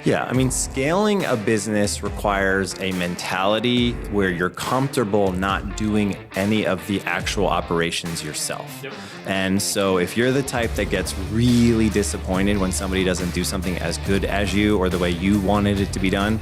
Yeah, I mean, scaling a business requires a mentality where you're comfortable not doing any of the actual operations yourself. Yep. And so if you're the type that gets really disappointed when somebody doesn't do something as good as you or the way you wanted it to be done,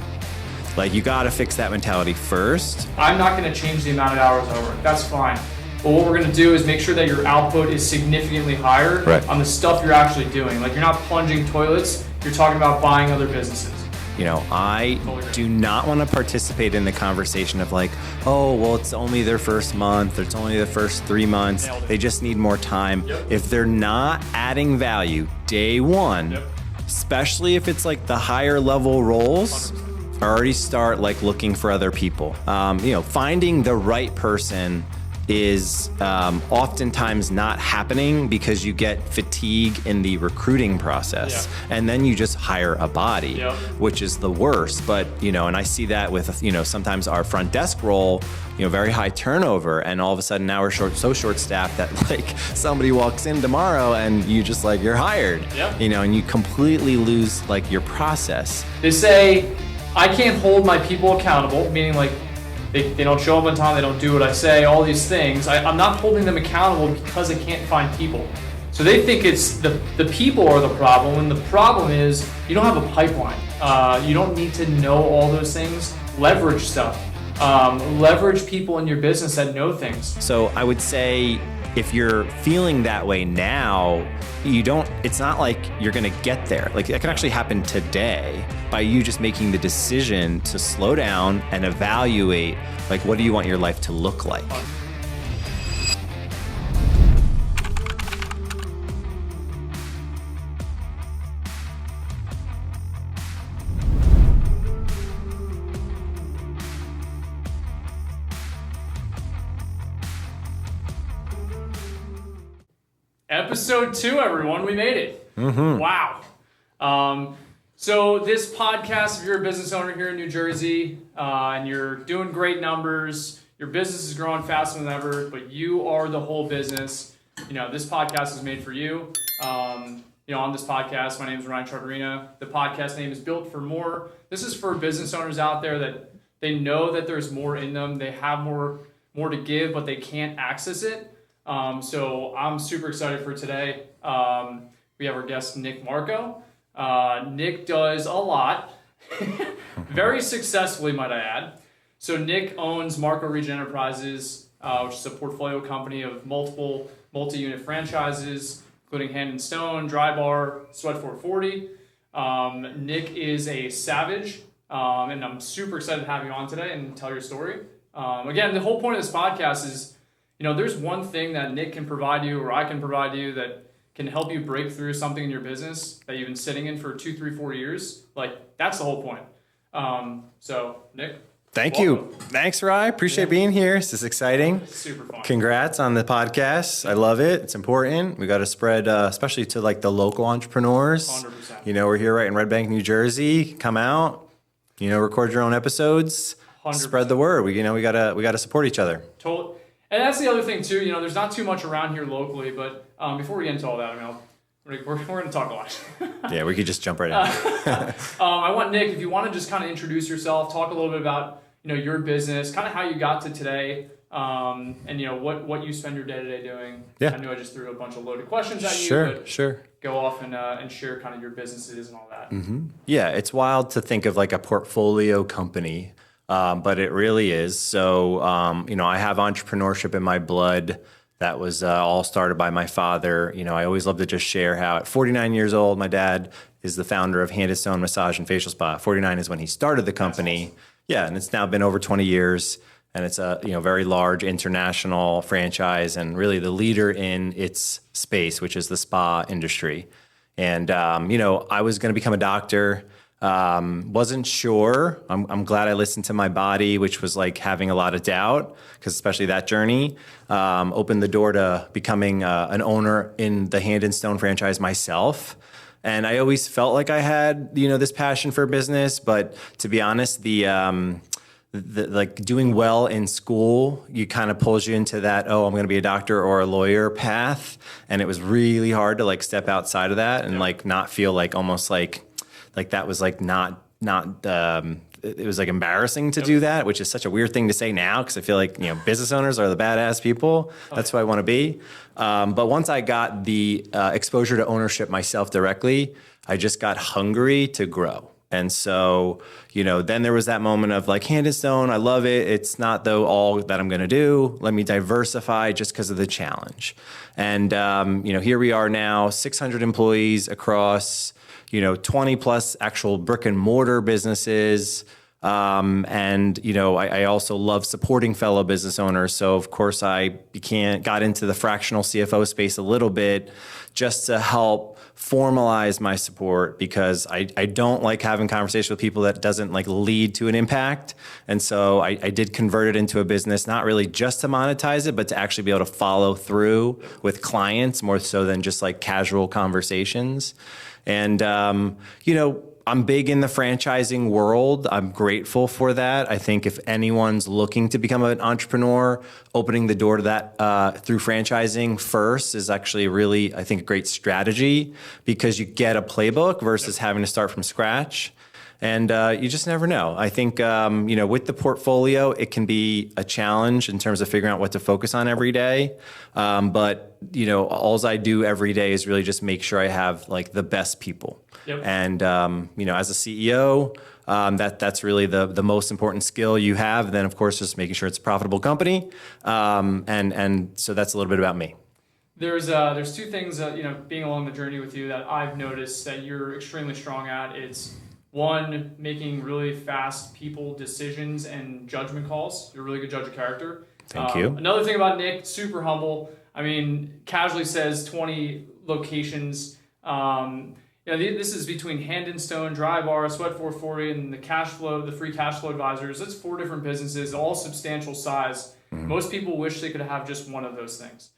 like, you got to fix that mentality first. I'm not going to change the amount of hours I work. That's fine. But what we're going to do is make sure that your output is significantly higher on the stuff you're actually doing. Like, you're not plunging toilets. You're talking about buying other businesses. You know, I do not want to participate in the conversation of like, oh, well, it's only their first month, or it's only the first 3 months. They just need more time. Yep. If they're not adding value day one, especially if it's like the higher level roles, 100%. already start like looking for other people. You know, finding the right person is oftentimes not happening because you get fatigue in the recruiting process, and then you just hire a body, which is the worst. But, you know, and I see that with, you know, sometimes our front desk role, you know, very high turnover, and all of a sudden now we're so short staffed that like somebody walks in tomorrow and you just like, you're hired, you know, and you completely lose like your process. They say, I can't hold my people accountable, meaning like, they don't show up on time, they don't do what I say, all these things. I'm not holding them accountable because I can't find people. So they think it's the people are the problem, and the problem is you don't have a pipeline. You don't need to know all those things. Leverage stuff. Leverage people in your business that know things. So I would say if you're feeling that way now, it's not like you're gonna get there. Like, that can actually happen today by you just making the decision to slow down and evaluate, like, what do you want your life to look like? Episode 2, everyone, we made it. Wow. So this podcast, if you're a business owner here in New Jersey and you're doing great numbers, your business is growing faster than ever, but you are the whole business, you know, this podcast is made for you. You know, on this podcast, my name is Ryan Charterina. The podcast name is Built for More. This is for business owners out there that they know that there's more in them. They have more to give, but they can't access it. So I'm super excited for today. We have our guest, Nick Marco. Nick does a lot, very successfully, might I add. So Nick owns Marco Region Enterprises, which is a portfolio company of multiple multi-unit franchises, including Hand and Stone, Drybar, Sweat 440. Nick is a savage, and I'm super excited to have you on today and tell your story. Again, the whole point of this podcast is, you know, there's one thing that Nick can provide you or I can provide you that can help you break through something in your business that you've been sitting in for 2, 3, 4 years. Like, that's the whole point. So, Nick. Thank you. Thanks, Rye. Appreciate being here. This is exciting. Super fun. Congrats on the podcast. I love it. It's important. We got to spread, especially to like the local entrepreneurs. 100%. You know, we're here right in Red Bank, New Jersey. Come out, you know, record your own episodes, 100%. Spread the word. We gotta support each other. Totally. And that's the other thing too, you know, there's not too much around here locally, but before we get into all that, I mean, we're going to talk a lot. Yeah, we could just jump right in. I want Nick, if you want to just kind of introduce yourself, talk a little bit about, you know, your business, kind of how you got to today, and, you know, what you spend your day-to-day doing. Yeah. I know I just threw a bunch of loaded questions at you. Sure. Go off and share kind of your businesses and all that. Mm-hmm. Yeah, it's wild to think of like a portfolio company. But it really is. So, you know, I have entrepreneurship in my blood. That was all started by my father. You know, I always love to just share how at 49 years old, my dad is the founder of Hand and Stone Massage and Facial Spa. 49 is when he started the company. Awesome. Yeah, and it's now been over 20 years. And it's a, you know, very large international franchise and really the leader in its space, which is the spa industry. And, you know, I was going to become a doctor. Wasn't sure. I'm glad I listened to my body, which was like having a lot of doubt, because especially that journey opened the door to becoming an owner in the Hand and Stone franchise myself. And I always felt like I had, you know, this passion for business. But to be honest, the like doing well in school, you kind of pulls you into that, oh, I'm going to be a doctor or a lawyer path. And it was really hard to like step outside of that and like not feel like almost like like that was like not it was like embarrassing to do that, which is such a weird thing to say now because I feel like, business owners are the badass people. That's who I want to be. But once I got the exposure to ownership myself directly, I just got hungry to grow. And so, then there was that moment of like, Hand and Stone, I love it. It's not though all that I'm going to do. Let me diversify just because of the challenge. And, here we are now, 600 employees across 20 plus actual brick and mortar businesses. I also love supporting fellow business owners. So of course I got into the fractional CFO space a little bit just to help formalize my support because I don't like having conversations with people that doesn't like lead to an impact. And so I did convert it into a business, not really just to monetize it, but to actually be able to follow through with clients more so than just like casual conversations. And, I'm big in the franchising world. I'm grateful for that. I think if anyone's looking to become an entrepreneur, opening the door to that through franchising first is actually really, I think, a great strategy because you get a playbook versus having to start from scratch. And you just never know. I think, with the portfolio, it can be a challenge in terms of figuring out what to focus on every day. But all I do every day is really just make sure I have like the best people. Yep. And, as a CEO, that's really the most important skill you have. Then, of course, just making sure it's a profitable company. And so that's a little bit about me. There's two things that, being along the journey with you that I've noticed that you're extremely strong at. It's one, making really fast people decisions and judgment calls. You're a really good judge of character. Thank you. Another thing about Nick, super humble. I mean, casually says 20 locations. This is between Hand and Stone, Drybar, Sweat 440, and the free cash flow advisors. That's 4 different businesses, all substantial size. Mm-hmm. Most people wish they could have just one of those things.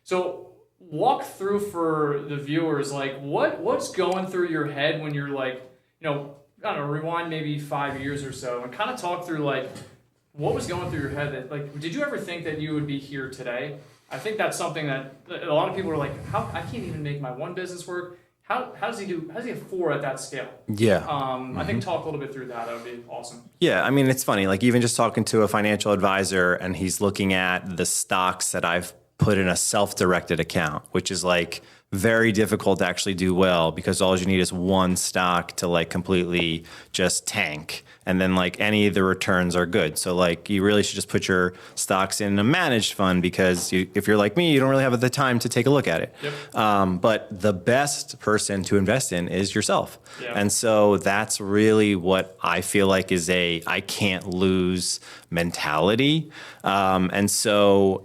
So walk through for the viewers, like what's going through your head when you're like, I don't know, rewind maybe 5 years or so and kind of talk through like what was going through your head that like, did you ever think that you would be here today? I think that's something that a lot of people are like, I can't even make my one business work. How does he have 4 at that scale? Yeah. I think talk a little bit through that. That would be awesome. Yeah. I mean, it's funny, like even just talking to a financial advisor and he's looking at the stocks that I've put in a self-directed account, which is like very difficult to actually do well because all you need is one stock to like completely just tank. And then like any of the returns are good. So like you really should just put your stocks in a managed fund because if you're like me, you don't really have the time to take a look at it. Yep. But the best person to invest in is yourself. Yep. And so that's really what I feel like is I can't lose mentality. And so,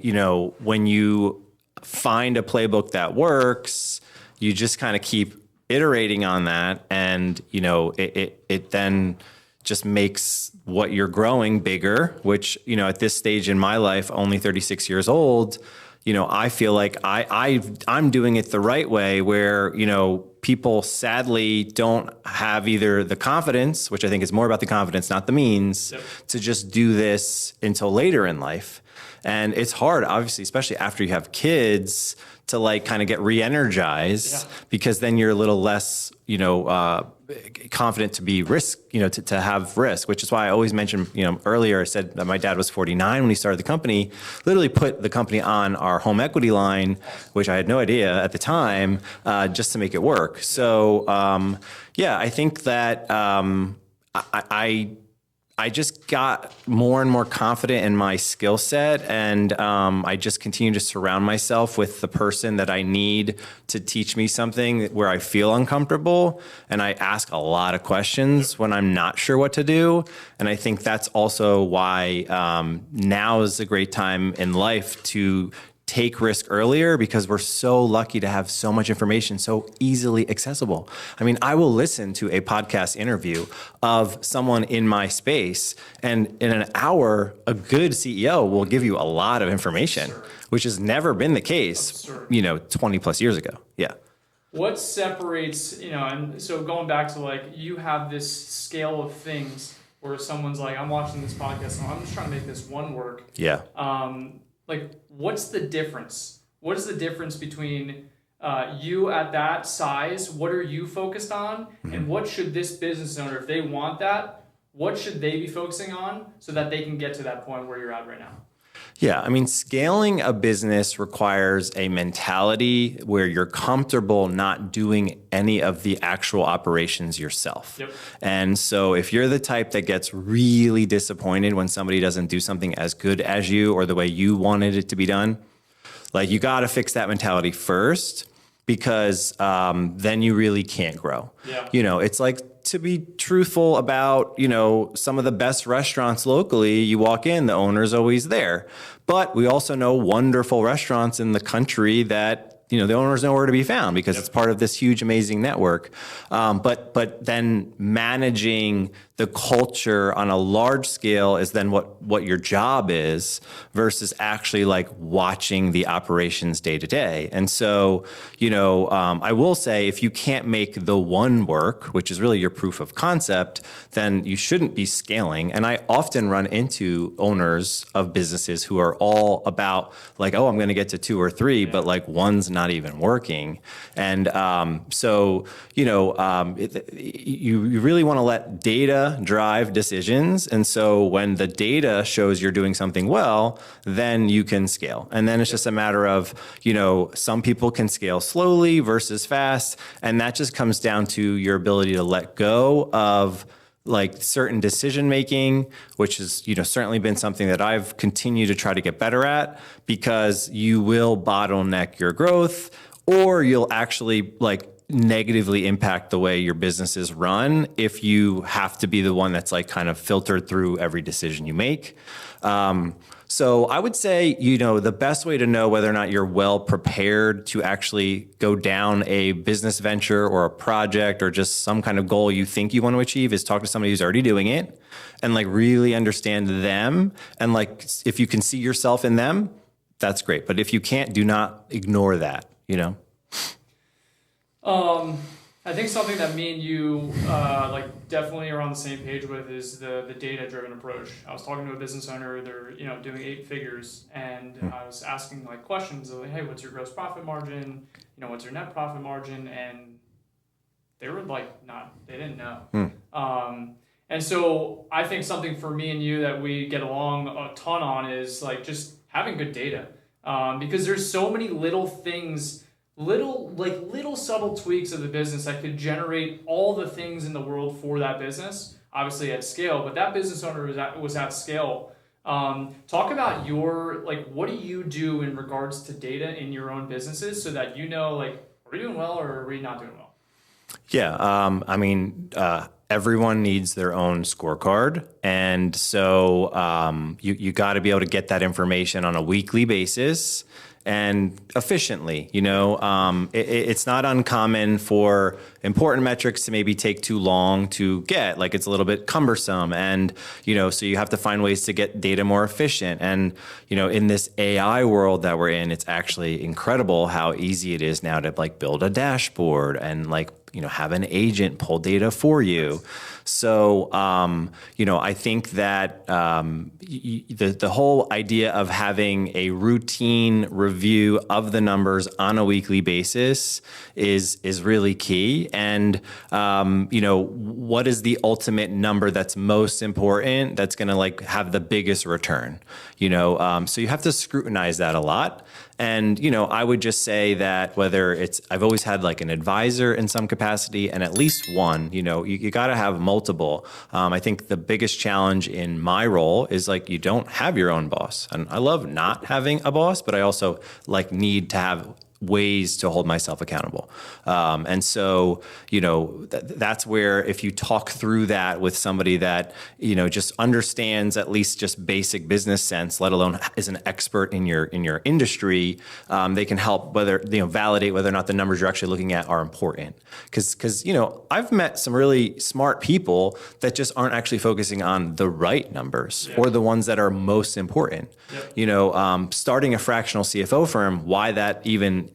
when you find a playbook that works, you just kind of keep iterating on that. And, it then just makes what you're growing bigger, which, at this stage in my life, only 36 years old, I feel like I'm doing it the right way where, people sadly don't have either the confidence, which I think is more about the confidence, not the means, yep, to just do this until later in life. And it's hard, obviously, especially after you have kids, to like kind of get re-energized, because then you're a little less, confident to be risk, to have risk, which is why I always mentioned, earlier I said that my dad was 49 when he started the company, literally put the company on our home equity line, which I had no idea at the time, just to make it work. So, I think that I just got more and more confident in my skill set, and I just continue to surround myself with the person that I need to teach me something where I feel uncomfortable, and I ask a lot of questions when I'm not sure what to do. And I think that's also why now is a great time in life to take risk earlier, because we're so lucky to have so much information so easily accessible. I mean, I will listen to a podcast interview of someone in my space, and in an hour, a good CEO will give you a lot of information, which has never been the case, 20 plus years ago. Yeah. What separates, and so going back to like, you have this scale of things where someone's like, I'm watching this podcast, and I'm just trying to make this one work. Yeah. Like, what's the difference? What is the difference between you at that size, what are you focused on? And what should this business owner, if they want that, what should they be focusing on so that they can get to that point where you're at right now? Yeah, I mean, scaling a business requires a mentality where you're comfortable not doing any of the actual operations yourself. Yep. And so if you're the type that gets really disappointed when somebody doesn't do something as good as you or the way you wanted it to be done, like you got to fix that mentality first, because then you really can't grow. Yeah. You know, it's like, to be truthful about, you know, some of the best restaurants locally, you walk in, the owner's always there. But we also know wonderful restaurants in the country that, you know, the owner's nowhere to be found because it's part of this huge, amazing network. But then managing the culture on a large scale is then what your job is versus actually like watching the operations day to day. And so, you know, I will say if you can't make the one work, which is really your proof of concept, then you shouldn't be scaling. And I often run into owners of businesses who are all about like, oh, I'm going to get to 2 or 3, but like one's not even working. And so, you know, you really want to let data drive decisions. And so when the data shows you're doing something well, then you can scale. And then it's just a matter of, you know, some people can scale slowly versus fast. And that just comes down to your ability to let go of like certain decision making, which has, you know, certainly been something that I've continued to try to get better at, because you will bottleneck your growth, or you'll actually like negatively impact the way your business is run if you have to be the one that's like kind of filtered through every decision you make. So I would say, you know, the best way to know whether or not you're well prepared to actually go down a business venture or a project or just some kind of goal you think you want to achieve is talk to somebody who's already doing it and like really understand them. And like, if you can see yourself in them, that's great. But if you can't, do not ignore that, you know? I think something that me and you like definitely are on the same page with is the data-driven approach. I was talking to a business owner, they're, you know, doing 8 figures, and I was asking like questions like, hey, what's your gross profit margin? You know, what's your net profit margin? And they were like, they didn't know. And so I think something for me and you that we get along a ton on is like just having good data, because there's so many little things, little subtle tweaks of the business that could generate all the things in the world for that business, obviously at scale, but that business owner was at scale. Talk about your, like, what do you do in regards to data in your own businesses so that you know, like, are we doing well or are we not doing well? Yeah. I mean, everyone needs their own scorecard. And so you got to be able to get that information on a weekly basis and efficiently. You know, it's not uncommon for important metrics to maybe take too long to get, like it's a little bit cumbersome. And, you know, so you have to find ways to get data more efficient. And, you know, in this AI world that we're in, it's actually incredible how easy it is now to like build a dashboard and like, you know, have an agent pull data for you. So, you know, I think that the whole idea of having a routine review of the numbers on a weekly basis is really key. And, you know, what is the ultimate number that's most important that's going to like have the biggest return, you know? So you have to scrutinize that a lot. And, you know, I would just say that whether it's, I've always had like an advisor in some capacity and at least one, you know, you got to have multiple. I think the biggest challenge in my role is like, you don't have your own boss. And I love not having a boss, but I also like need to have ways to hold myself accountable. And so, you know, that's where if you talk through that with somebody that, you know, just understands at least just basic business sense, let alone is an expert in your industry, they can help whether, you know, validate whether or not the numbers you're actually looking at are important. Because, you know, I've met some really smart people that just aren't actually focusing on the right numbers or the ones that are most important. You know, starting a fractional CFO firm, why that even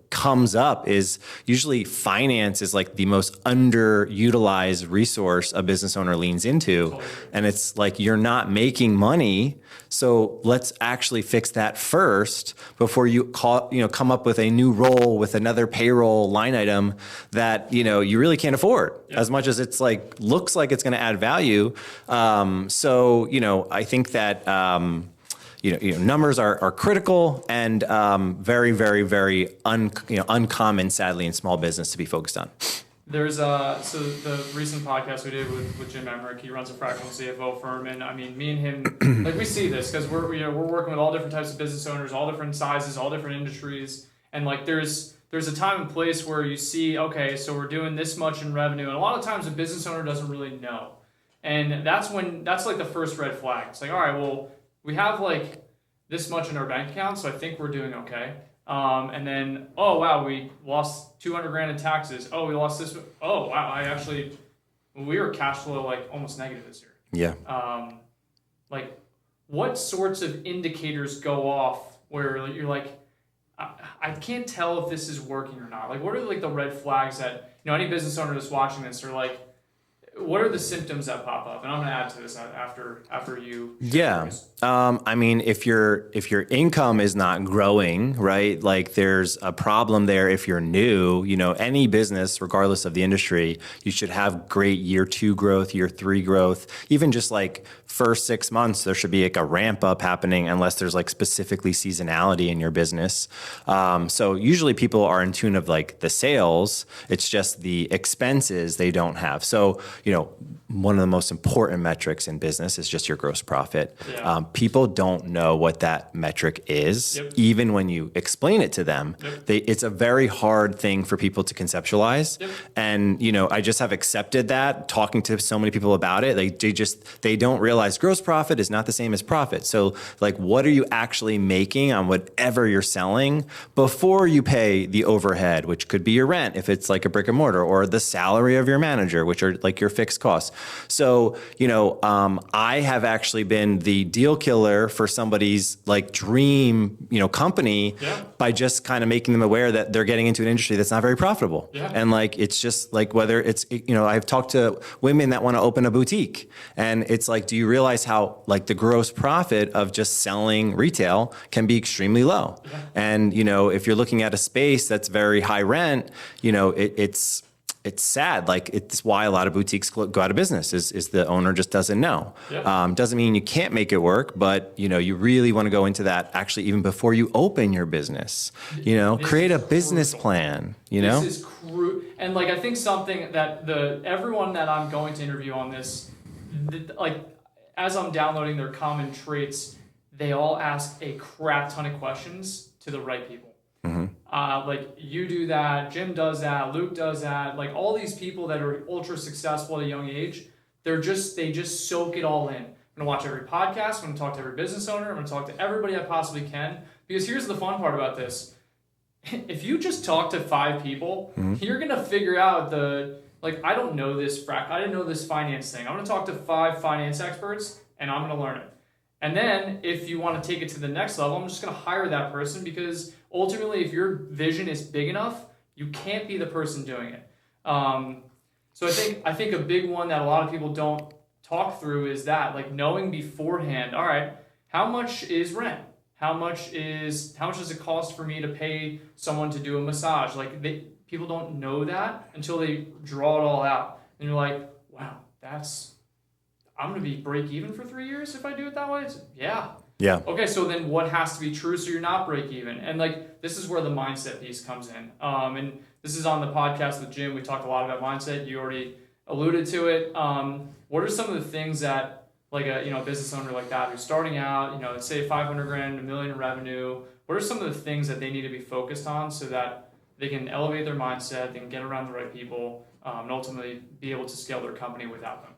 comes up is usually finance is like the most underutilized resource a business owner leans into. And it's like, you're not making money. So let's actually fix that first before you come up with a new role with another payroll line item that, you really can't afford as much as it's like, looks like it's going to add value. I think that, numbers are critical and very, very, very uncommon, sadly, in small business to be focused on. There's so the recent podcast we did with Jim Emmerich, he runs a fractional CFO firm, and I mean, me and him, like, we see this because we're working with all different types of business owners, all different sizes, all different industries, and like there's a time and place where you see, okay, so we're doing this much in revenue, and a lot of times a business owner doesn't really know, and that's like the first red flag. It's like, all right, well, we have like this much in our bank account, so I think we're doing okay. And then, oh wow, we lost $200,000 in taxes. Oh, we lost this. Oh wow, we were cash flow like almost negative this year. Yeah. Like, what sorts of indicators go off where you're like, I can't tell if this is working or not. Like, what are like the red flags that any business owner that's watching this are like? What are the symptoms that pop up? And I'm going to add to this after you. Yeah. I mean, if your income is not growing, right? Like, there's a problem there. If you're new, any business, regardless of the industry, you should have great year 2 growth, year 3 growth. Even just like first 6 months, there should be like a ramp up happening unless there's like specifically seasonality in your business. So usually people are in tune of like the sales. It's just the expenses they don't have. So, one of the most important metrics in business is just your gross profit. Yeah. People don't know what that metric is. Yep. Even when you explain it to them. Yep. It's a very hard thing for people to conceptualize. Yep. And, I just have accepted that, talking to so many people about it. They don't realize gross profit is not the same as profit. So like, what are you actually making on whatever you're selling before you pay the overhead, which could be your rent if it's like a brick and mortar, or the salary of your manager, which are like your fixed costs. So, I have actually been the deal killer for somebody's like dream, company, by just kind of making them aware that they're getting into an industry that's not very profitable. Yeah. And like, it's just like, whether it's, I've talked to women that want to open a boutique, and it's like, do you realize how like the gross profit of just selling retail can be extremely low? Yeah. And, if you're looking at a space that's very high rent, it's sad. Like, it's why a lot of boutiques go out of business is the owner just doesn't know. Yeah. Doesn't mean you can't make it work, but you really want to go into that actually even before you open your business. Create a business plan. This is and like, I think something that everyone that I'm going to interview on this, like, as I'm downloading their common traits, they all ask a crap ton of questions to the right people. Mm-hmm. Like, you do that, Jim does that, Luke does that. Like, all these people that are ultra successful at a young age, they just soak it all in. I'm gonna watch every podcast. I'm gonna talk to every business owner. I'm gonna talk to everybody I possibly can. Because here's the fun part about this: if you just talk to 5 people, mm-hmm. you're gonna figure out I don't know this I didn't know this finance thing. I'm gonna talk to 5 finance experts, and I'm gonna learn it. And then if you want to take it to the next level, I'm just gonna hire that person, because ultimately, if your vision is big enough, you can't be the person doing it. So I think a big one that a lot of people don't talk through is that, like, knowing beforehand, all right, how much is rent? How much does it cost for me to pay someone to do a massage? Like, people don't know that until they draw it all out. And you're like, wow, I'm going to be break even for 3 years if I do it that way? Yeah. Okay, so then what has to be true so you're not break even? And like, this is where the mindset piece comes in. And this is on the podcast with Jim. We talked a lot about mindset. You already alluded to it. What are some of the things that, like, a business owner like that who's starting out, let's say $500,000, $1 million in revenue, what are some of the things that they need to be focused on so that they can elevate their mindset, they can get around the right people, and ultimately be able to scale their company without them?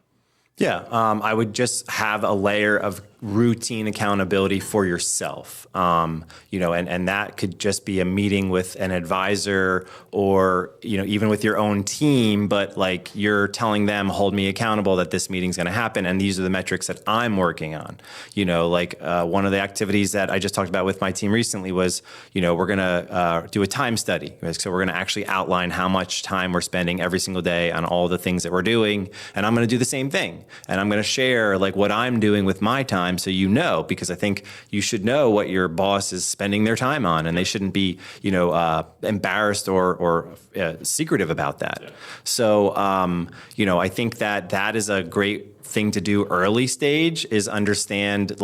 Yeah, I would just have a layer of routine accountability for yourself. And that could just be a meeting with an advisor or, even with your own team, but like you're telling them, hold me accountable that this meeting's going to happen. And these are the metrics that I'm working on. One of the activities that I just talked about with my team recently was, we're going to do a time study. So we're going to actually outline how much time we're spending every single day on all the things that we're doing. And I'm going to do the same thing. And I'm going to share like what I'm doing with my time so because I think you should know what your boss is spending their time on, and they shouldn't be, embarrassed or secretive about that. Yeah. So, I think that is a great thing to do early stage is understand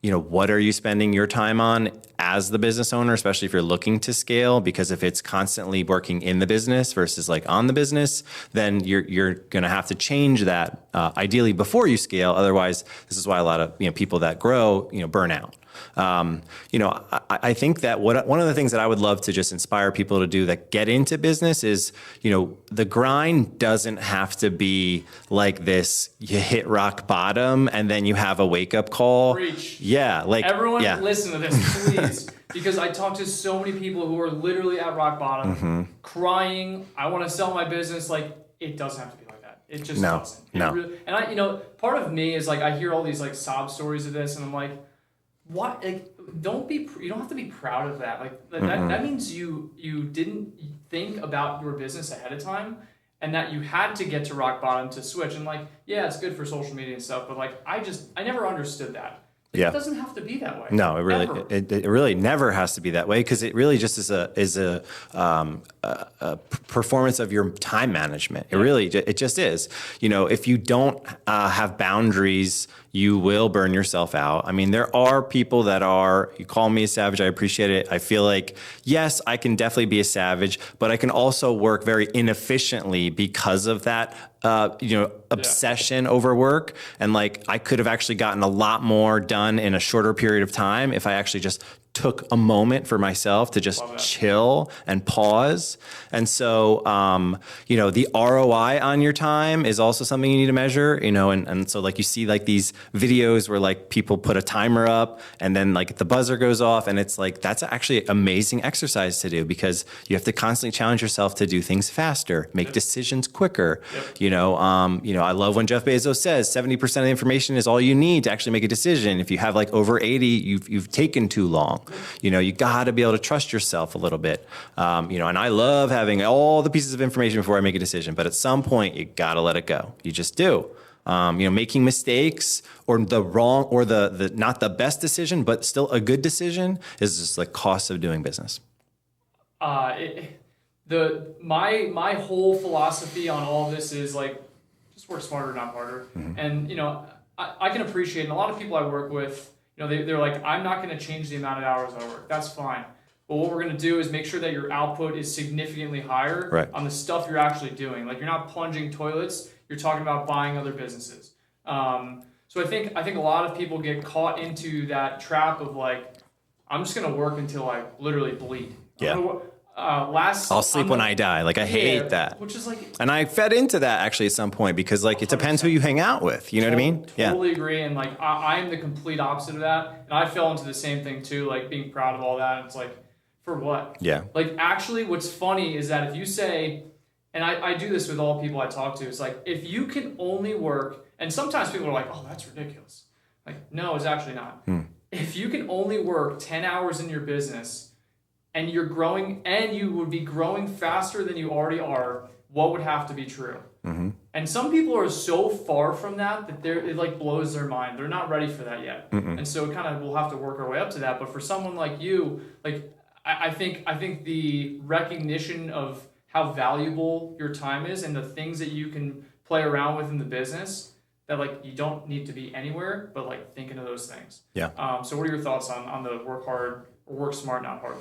what are you spending your time on as the business owner, especially if you're looking to scale, because if it's constantly working in the business versus like on the business, then you're going to have to change that ideally before you scale. Otherwise, this is why a lot of people that grow burn out. I think that one of the things that I would love to just inspire people to do that get into business is, the grind doesn't have to be like this. You hit rock bottom and then you have a wake up call. Preach. Yeah. Everyone listen to this, please. Because I talk to so many people who are literally at rock bottom, crying. I want to sell my business. Like, it doesn't have to be like that. It just doesn't. Part of me is like, I hear all these like sob stories of this and I'm like, what? Like, you don't have to be proud of that. Like that means you didn't think about your business ahead of time, and that you had to get to rock bottom to switch. And like, yeah, it's good for social media and stuff, but like, I never understood that. It doesn't have to be that way. No, it really never has to be that way, because it really just is a performance of your time management. It just is. If you don't have boundaries, you will burn yourself out. I mean, there are people that you call me a savage. I appreciate it. I feel like, yes, I can definitely be a savage, but I can also work very inefficiently because of that, obsession over work. And like, I could have actually gotten a lot more done in a shorter period of time if I actually just took a moment for myself to just chill and pause. And so, the ROI on your time is also something you need to measure, and so like you see like these videos where like people put a timer up and then like the buzzer goes off, and it's like, that's actually amazing exercise to do, because you have to constantly challenge yourself to do things faster, make decisions quicker. I love when Jeff Bezos says 70% of the information is all you need to actually make a decision. If you have like over 80, you've taken too long. You got to be able to trust yourself a little bit. And I love having all the pieces of information before I make a decision, but at some point you got to let it go. You just do. Making mistakes or the wrong or the not the best decision, but still a good decision is just like cost of doing business. My whole philosophy on all of this is like, just work smarter, not harder. And, I can appreciate, and a lot of people I work with, they're like, I'm not going to change the amount of hours I work. That's fine. But what we're going to do is make sure that your output is significantly higher on the stuff you're actually doing. Like, you're not plunging toilets. You're talking about buying other businesses. So I think a lot of people get caught into that trap of like, I'm just going to work until I literally bleed. I'll sleep when I die. Like, I hate that. Which is like, and I fed into that actually at some point, because like, it depends who you hang out with. You know what I mean? Totally agree. And like, I am the complete opposite of that. And I fell into the same thing too, like being proud of all that. And it's like, for what? Yeah. Like, actually, what's funny is that if you say, and I do this with all people I talk to, it's like, if you can only work, and sometimes people are like, oh, that's ridiculous. Like, no, it's actually not. If you can only work 10 hours in your business, and you're growing, and you would be growing faster than you already are, what would have to be true? And some people are so far from that it like blows their mind. They're not ready for that yet. And so kind of we'll have to work our way up to that. But for someone like you, like I think the recognition of how valuable your time is and the things that you can play around with in the business, that like you don't need to be anywhere, but like thinking of those things. Yeah. So what are your thoughts on the work hard or work smart, not hard?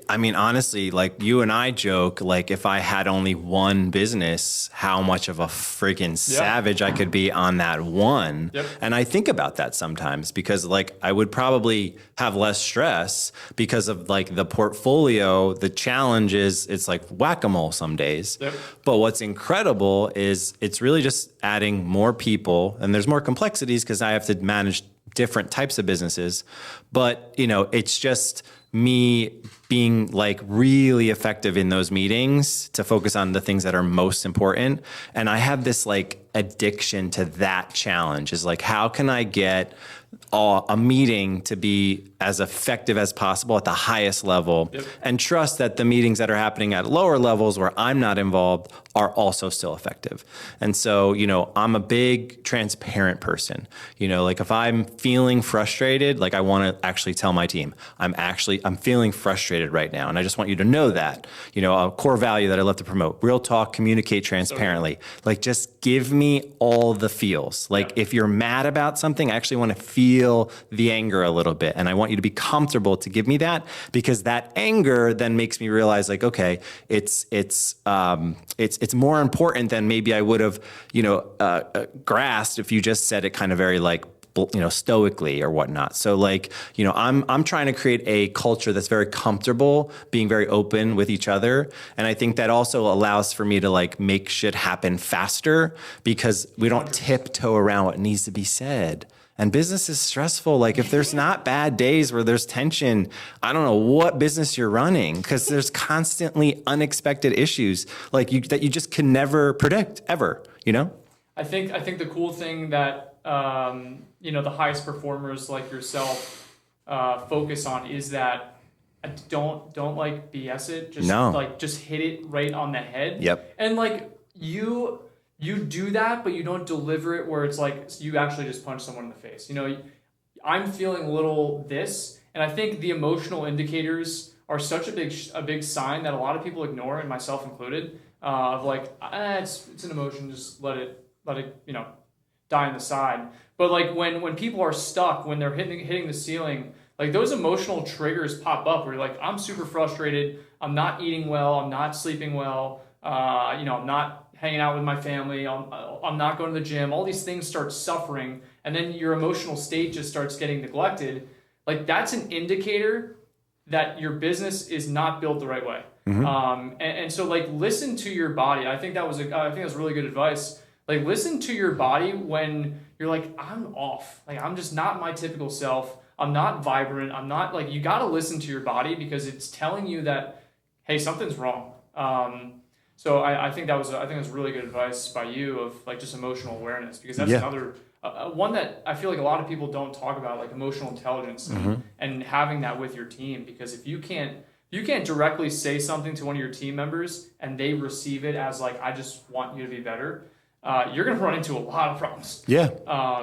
I mean, honestly, like you and I joke, like if I had only one business, how much of a freaking savage I could be on that one. Yep. And I think about that sometimes because like I would probably have less stress because of like the portfolio, the challenges, it's like whack-a-mole some days. Yep. But what's incredible is it's really just adding more people, and there's more complexities because I have to manage different types of businesses. But, you know, it's just me being like really effective in those meetings to focus on the things that are most important. And I have this like addiction to that challenge is like, how can I get a meeting to be as effective as possible at the highest level and trust that the meetings that are happening at lower levels where I'm not involved are also still effective. And so, you know, I'm a big transparent person. You know, like if I'm feeling frustrated, like I want to actually tell my team, I'm feeling frustrated right now. And I just want you to know that, you know, a core value that I love to promote, real talk, communicate transparently, like just give me all the feels. Like if you're mad about something, I actually want to feel the anger a little bit. And I want you to be comfortable to give me that, because that anger then makes me realize like, okay, it's more important than maybe I would have, you know, grasped if you just said it kind of very like, you know, stoically or whatnot. So like, you know, I'm trying to create a culture that's very comfortable being very open with each other. And I think that also allows for me to like make shit happen faster because we don't tiptoe around what needs to be said. And business is stressful. Like if there's not bad days where there's tension, I don't know what business you're running, because there's constantly unexpected issues like that you just can never predict ever, you know? I think the cool thing that, you know, the highest performers like yourself focus on is that don't like BS it. Just hit it right on the head. Yep. And like you do that, but you don't deliver it where it's like you actually just punch someone in the face. You know, I'm feeling a little this, and I think the emotional indicators are such a big sign that a lot of people ignore, and myself included, of like, it's an emotion, just let it, you know, die on the side. But like when people are stuck, when they're hitting the ceiling, like those emotional triggers pop up where you're like, I'm super frustrated, I'm not eating well, I'm not sleeping well, you know, I'm not hanging out with my family, I'm not going to the gym, all these things start suffering, and then your emotional state just starts getting neglected. Like that's an indicator that your business is not built the right way. Mm-hmm. And so like listen to your body. I think that was really good advice. Like listen to your body when you're like, I'm off. Like I'm just not my typical self. I'm not vibrant. I'm not like, you got to listen to your body because it's telling you that, hey, something's wrong. So I think that was really good advice by you of like just emotional awareness, because that's another one that I feel like a lot of people don't talk about, like emotional intelligence and having that with your team. Because if you can't directly say something to one of your team members and they receive it as like, I just want you to be better, you're going to run into a lot of problems. Yeah.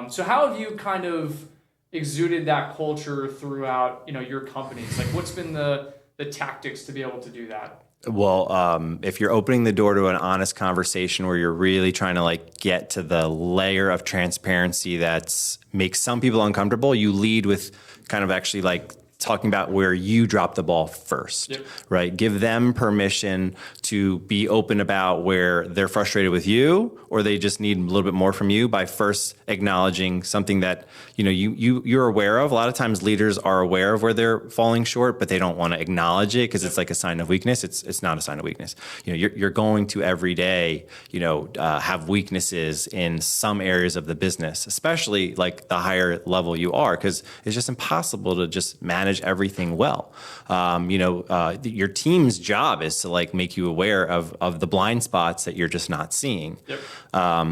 So how have you kind of exuded that culture throughout, you know, your companies? Like what's been the tactics to be able to do that? Well, if you're opening the door to an honest conversation where you're really trying to like get to the layer of transparency that makes some people uncomfortable, you lead with kind of actually like talking about where you drop the ball first, right? Give them permission to be open about where they're frustrated with you, or they just need a little bit more from you by first acknowledging something that, you know, you're aware of. A lot of times leaders are aware of where they're falling short, but they don't want to acknowledge it because it's like a sign of weakness. It's not a sign of weakness. You know, you're going to every day, you know, have weaknesses in some areas of the business, especially like the higher level you are, because it's just impossible to just manage everything well. Your team's job is to like make you aware of the blind spots that you're just not seeing.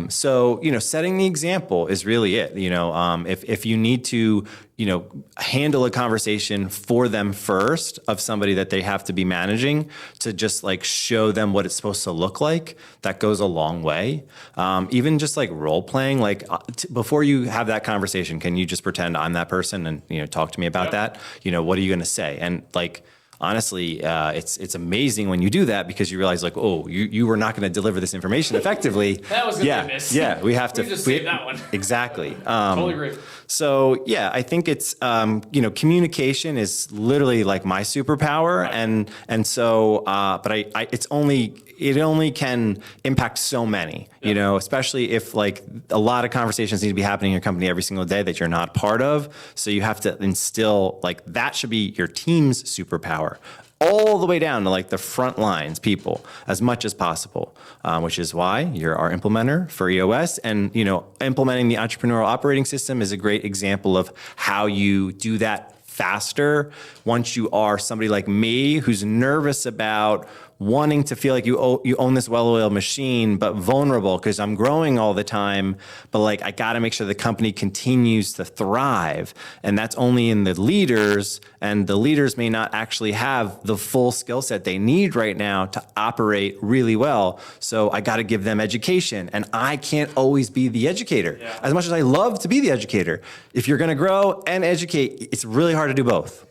So, you know, setting the example is really it. You know, if you need to, you know, handle a conversation for them first of somebody that they have to be managing, to just like show them what it's supposed to look like, that goes a long way. Even just like role playing, like before you have that conversation, can you just pretend I'm that person and, you know, talk to me about that? You know, what are you going to say? And like, honestly, it's amazing when you do that because you realize like, oh, you were not going to deliver this information effectively. That was going to be a miss. Yeah, we have to just save that one. Exactly. Totally agree. So yeah, I think it's communication is literally like my superpower, Right. and so but it only can impact so many, especially if like a lot of conversations need to be happening in your company every single day that you're not part of. So you have to instill like that should be your team's superpower, all the way down to like the front lines people as much as possible, which is why you're our implementer for EOS. And, implementing the entrepreneurial operating system is a great example of how you do that faster once you are somebody like me who's nervous about wanting to feel like you own this well-oiled machine, but vulnerable because I'm growing all the time. But like, I got to make sure the company continues to thrive. And that's only in the leaders, and the leaders may not actually have the full skill set they need right now to operate really well. So I got to give them education, and I can't always be the educator. Yeah. As much as I love to be the educator, if you're going to grow and educate, it's really hard to do both.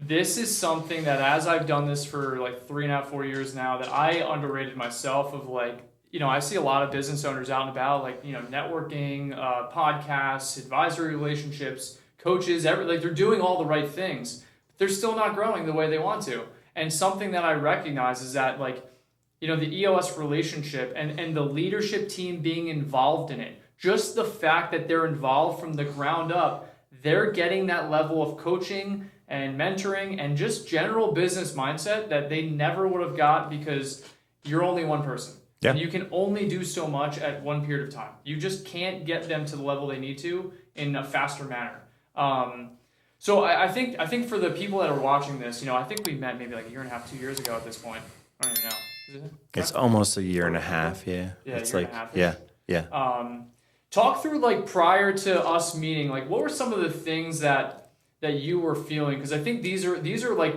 This is something that as I've done this for like 3.5, 4 years now, that I underrated myself of like, I see a lot of business owners out and about, like, networking, podcasts, advisory relationships, coaches, like they're doing all the right things. But they're still not growing the way they want to. And something that I recognize is that like, the EOS relationship and the leadership team being involved in it, just the fact that they're involved from the ground up, they're getting that level of coaching and mentoring and just general business mindset that they never would have got because you're only one person. Yeah. And you can only do so much at one period of time. You just can't get them to the level they need to in a faster manner. So I think for the people that are watching this, I think we met maybe like 1.5, 2 years ago at this point. I don't even know. Is it? It's almost a year and a half. Yeah. Yeah, It's year like, and a half. yeah. Talk through like prior to us meeting, like what were some of the things that you were feeling? Because I think these are like,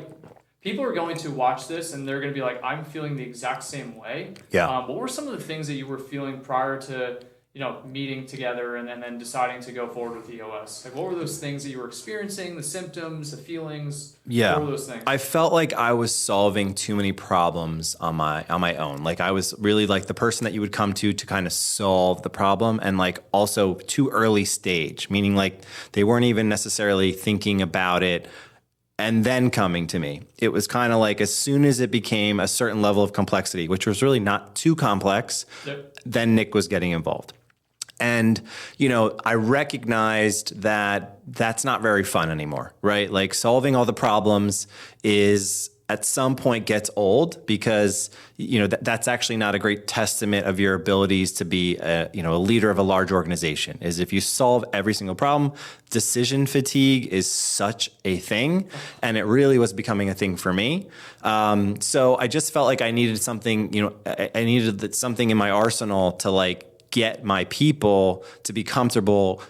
people are going to watch this and they're going to be like, I'm feeling the exact same way. Yeah. What were some of the things that you were feeling prior to, meeting together and then deciding to go forward with EOS? Like what were those things that you were experiencing, the symptoms, the feelings? Yeah. What were those things? I felt like I was solving too many problems on my own. Like I was really like the person that you would come to kind of solve the problem, and like also too early stage, meaning like they weren't even necessarily thinking about it and then coming to me. It was kind of like as soon as it became a certain level of complexity, which was really not too complex, Yep. then Nick was getting involved. And, I recognized that that's not very fun anymore, right? Like solving all the problems is at some point gets old because, that's actually not a great testament of your abilities to be a leader of a large organization. Is if you solve every single problem. Decision fatigue is such a thing, and it really was becoming a thing for me. So I just felt like I needed something, I needed something in my arsenal to like get my people to be comfortable,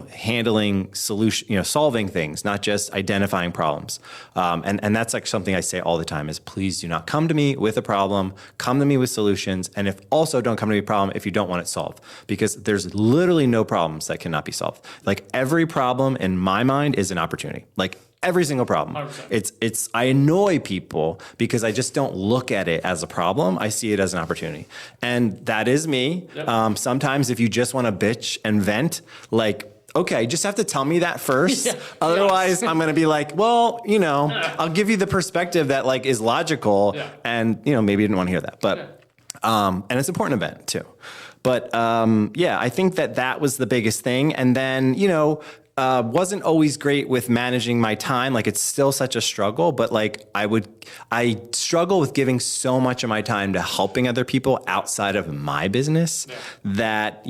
handling solving things, not just identifying problems. And that's like something I say all the time is please do not come to me with a problem, come to me with solutions. And if also don't come to me with a problem if you don't want it solved, because there's literally no problems that cannot be solved. Like every problem in my mind is an opportunity. Like every single problem. 100%. I annoy people because I just don't look at it as a problem. I see it as an opportunity. And that is me. Yep. Sometimes if you just want to bitch and vent, like, okay, you just have to tell me that first. Yeah. Otherwise, I'm going to be like, well, I'll give you the perspective that like is logical. Yeah. And, maybe you didn't want to hear that. But, and it's an important event too. But, I think that was the biggest thing. And then, wasn't always great with managing my time. Like it's still such a struggle, but like I struggle with giving so much of my time to helping other people outside of my business that,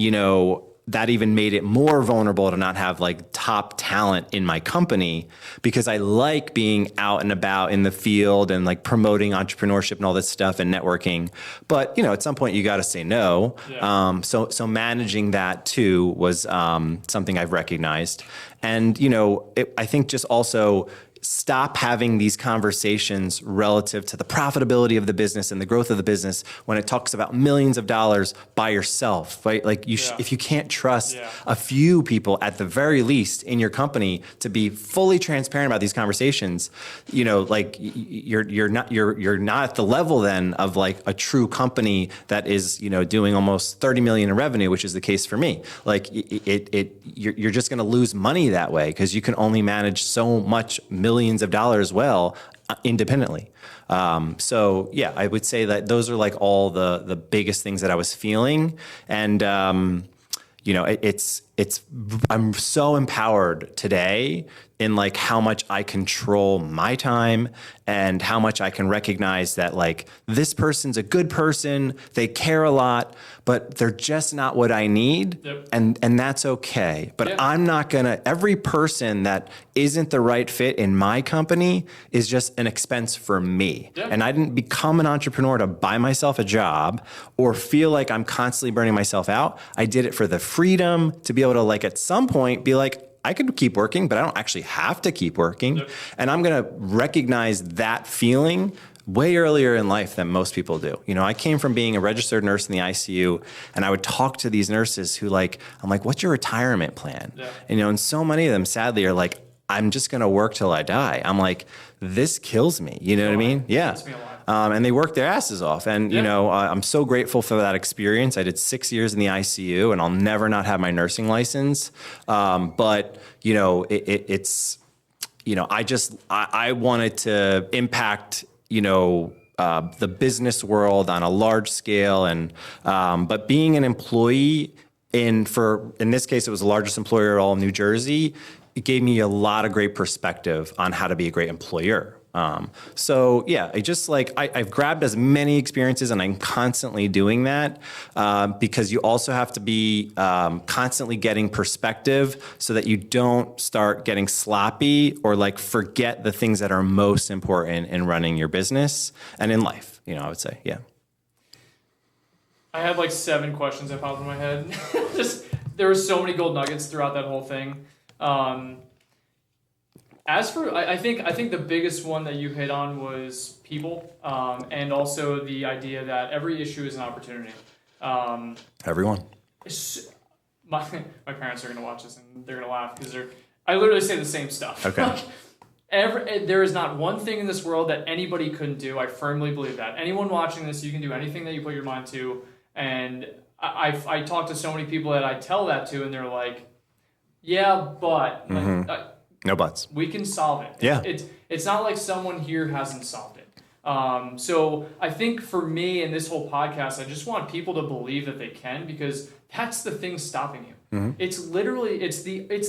that even made it more vulnerable to not have like top talent in my company, because I like being out and about in the field and like promoting entrepreneurship and all this stuff and networking. But, at some point you got to say no. Yeah. So managing that too was something I've recognized. And, I think just also stop having these conversations relative to the profitability of the business and the growth of the business when it talks about millions of dollars by yourself, right? Like if you can't trust a few people at the very least in your company to be fully transparent about these conversations, like you're not at the level then of like a true company that is, doing almost 30 million in revenue, which is the case for me. Like you're just going to lose money that way because you can only manage so much millions of dollars independently. So yeah, I would say that those are like all the biggest things that I was feeling. And, I'm so empowered today in like how much I control my time and how much I can recognize that like this person's a good person, they care a lot, but they're just not what I need. Yep. And that's okay. But I'm not every person that isn't the right fit in my company is just an expense for me. Yep. And I didn't become an entrepreneur to buy myself a job or feel like I'm constantly burning myself out. I did it for the freedom to be able to like at some point be like, I could keep working, but I don't actually have to keep working. Yep. And I'm going to recognize that feeling way earlier in life than most people do. I came from being a registered nurse in the ICU, and I would talk to these nurses who I'm like, what's your retirement plan? Yeah. And so many of them sadly are like, I'm just going to work till I die. I'm like, this kills me. You know what I mean? Yeah. And they work their asses off. And, I'm so grateful for that experience. I did 6 years in the ICU and I'll never not have my nursing license. But, I wanted to impact, the business world on a large scale. And, but being an employee in this case, it was the largest employer in all of New Jersey. It gave me a lot of great perspective on how to be a great employer. So yeah, I've grabbed as many experiences and I'm constantly doing that, because you also have to be, constantly getting perspective so that you don't start getting sloppy or like forget the things that are most important in running your business and in life, I would say. Yeah. I had like 7 questions that popped in my head. There were so many gold nuggets throughout that whole thing. As for, I think the biggest one that you hit on was people, and also the idea that every issue is an opportunity. Everyone. My parents are going to watch this and they're going to laugh because I literally say the same stuff. Okay. There is not one thing in this world that anybody couldn't do. I firmly believe that. Anyone watching this, you can do anything that you put your mind to. And I talk to so many people that I tell that to, and they're like, yeah, but... Mm-hmm. No buts. We can solve it. Yeah. It's not like someone here hasn't solved it. So I think for me in this whole podcast, I just want people to believe that they can, because that's the thing stopping you. Mm-hmm. It's literally, it's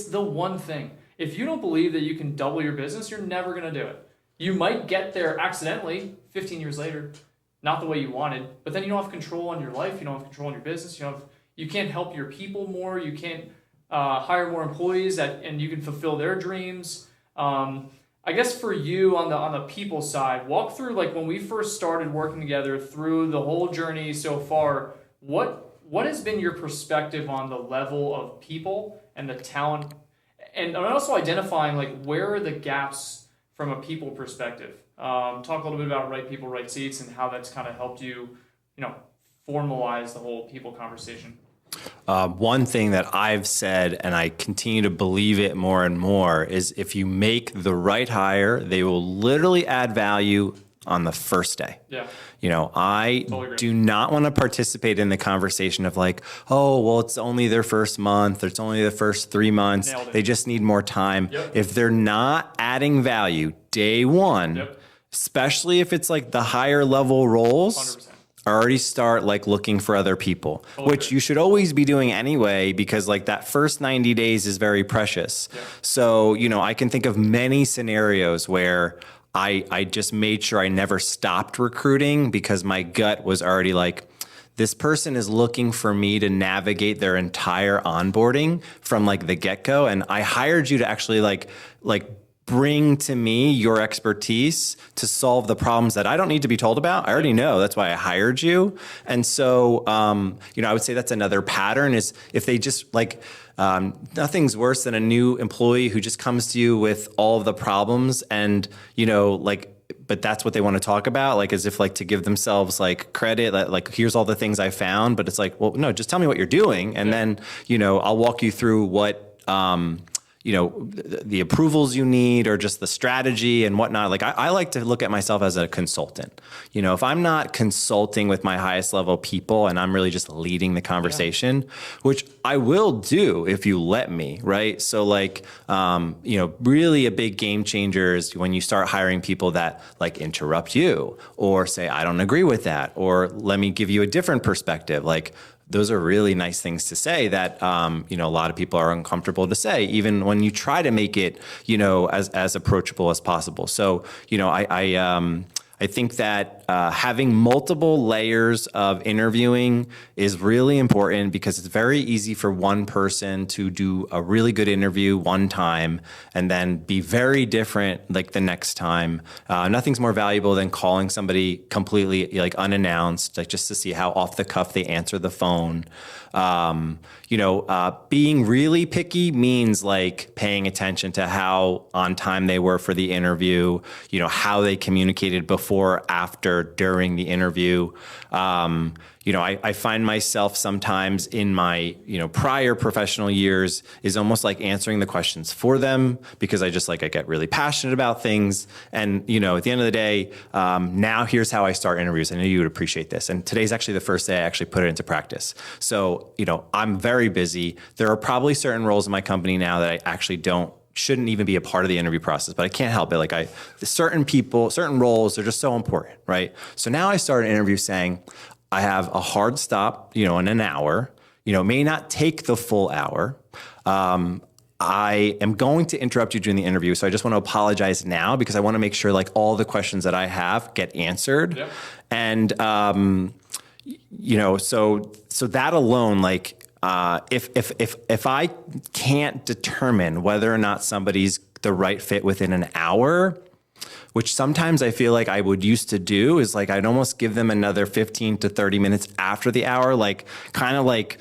the one thing. If you don't believe that you can double your business, you're never going to do it. You might get there accidentally 15 years later, not the way you wanted, but then you don't have control on your life. You don't have control on your business. You can't help your people more. You can't hire more employees and you can fulfill their dreams. I guess for you on the people side, walk through like when we first started working together through the whole journey so far. What has been your perspective on the level of people and the talent, and also identifying like where are the gaps from a people perspective? Talk a little bit about right people, right seats, and how that's kind of helped you, formalize the whole people conversation. One thing that I've said, and I continue to believe it more and more, is if you make the right hire, they will literally add value on the first day. Yeah. I totally do not want to participate in the conversation of like, oh, well, it's only their first month, or it's only the first 3 months. They just need more time. Yep. If they're not adding value day one, yep, especially if it's like the higher level roles, 100%. Already start like looking for other people, which you should always be doing anyway, because like that first 90 days is very precious. Yeah. So, I can think of many scenarios where I just made sure I never stopped recruiting because my gut was already like, this person is looking for me to navigate their entire onboarding from like the get-go. And I hired you to actually like bring to me your expertise to solve the problems that I don't need to be told about. I already know. That's why I hired you. And so, I would say that's another pattern is if they just like, nothing's worse than a new employee who just comes to you with all of the problems and, but that's what they want to talk about, like as if like to give themselves like credit, like here's all the things I found, but it's like, well, no, just tell me what you're doing. And then, I'll walk you through what, the approvals you need or just the strategy and whatnot. Like I like to look at myself as a consultant. If I'm not consulting with my highest level people and I'm really just leading the conversation, which I will do if you let me, right? So like, really a big game changer is when you start hiring people that like interrupt you or say, I don't agree with that, or let me give you a different perspective. Like, those are really nice things to say that, a lot of people are uncomfortable to say, even when you try to make it, as approachable as possible. So, I think that having multiple layers of interviewing is really important because it's very easy for one person to do a really good interview one time and then be very different like the next time. Nothing's more valuable than calling somebody completely like unannounced, like just to see how off the cuff they answer the phone. Being really picky means like paying attention to how on time they were for the interview, how they communicated before, after, during the interview. I find myself sometimes in my, prior professional years is almost like answering the questions for them because I get really passionate about things. And, at the end of the day, now here's how I start interviews. I know you would appreciate this. And today's actually the first day I actually put it into practice. So, I'm very busy. There are probably certain roles in my company now that I actually shouldn't even be a part of the interview process, but I can't help it. Certain people, certain roles are just so important, right? So now I start an interview saying, I have a hard stop, in an hour, it may not take the full hour. I am going to interrupt you during the interview. So I just want to apologize now because I want to make sure like all the questions that I have get answered. Yep. And, so that alone, like, if I can't determine whether or not somebody's the right fit within an hour, which sometimes I feel like I would used to do, is like I'd almost give them another 15 to 30 minutes after the hour, like kind of like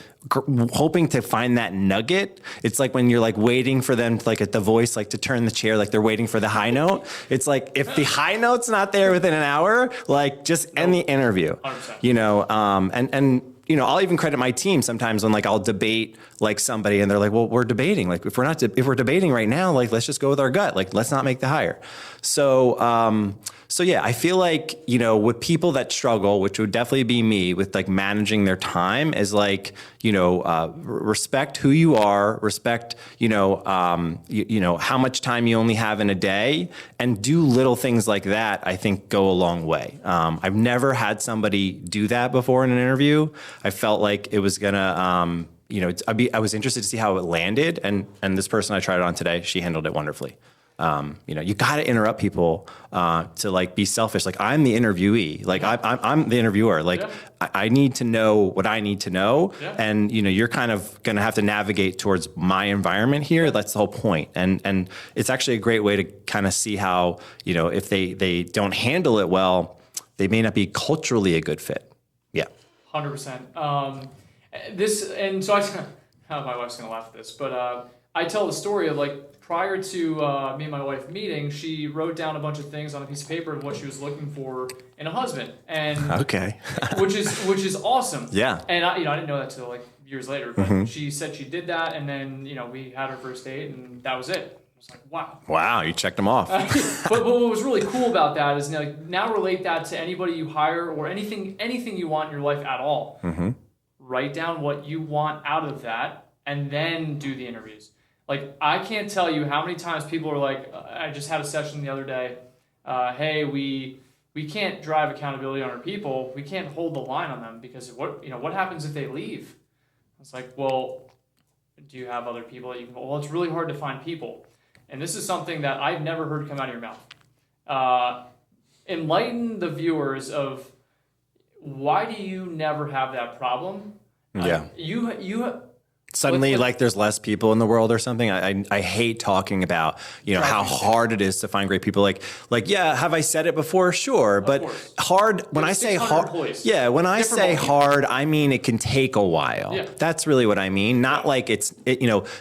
hoping to find that nugget. It's like when you're like waiting for them like at the voice, like to turn the chair, like they're waiting for the high note. It's like if the high note's not there within an hour, like just end the interview, 100%. I'll even credit my team sometimes when like I'll debate like somebody and they're like, well, we're debating. Like if we're debating right now, like let's just go with our gut. Like let's not make the hire. So yeah, I feel like, with people that struggle, which would definitely be me with like managing their time is like, respect who you are, respect, how much time you only have in a day and do little things like that, I think go a long way. I've never had somebody do that before in an interview. I felt like it was gonna, I was interested to see how it landed. And this person I tried it on today, she handled it wonderfully. You got to interrupt people to like be selfish. Like I'm the interviewee. Like I'm the interviewer. Like I need to know what I need to know. Yeah. And you're kind of going to have to navigate towards my environment here. That's the whole point. And it's actually a great way to kind of see how if they don't handle it well, they may not be culturally a good fit. Yeah. 100%. And so my wife's going to laugh at this, but I tell the story of like prior to me and my wife meeting, she wrote down a bunch of things on a piece of paper of what she was looking for in a husband, and okay, which is awesome. Yeah. And I didn't know that till like years later, but she said she did that, and then we had our first date, and that was it. I was like, wow. Wow, you checked them off. But what was really cool about that is now relate that to anybody you hire or anything you want in your life at all. Mm-hmm. Write down what you want out of that, and then do the interviews. Like, I can't tell you how many times people are like, I just had a session the other day. Hey, we can't drive accountability on our people. We can't hold the line on them because what happens if they leave? It's like, well, do you have other people that you can? Well, it's really hard to find people. And this is something that I've never heard come out of your mouth. Enlighten the viewers of why do you never have that problem? Yeah. Suddenly, like there's less people in the world or something. I hate talking about, how hard it is to find great people. Yeah, have I said it before? Sure. But hard, when I say hard, when I say hard, I mean it can take a while. Yeah. That's really what I mean. Not like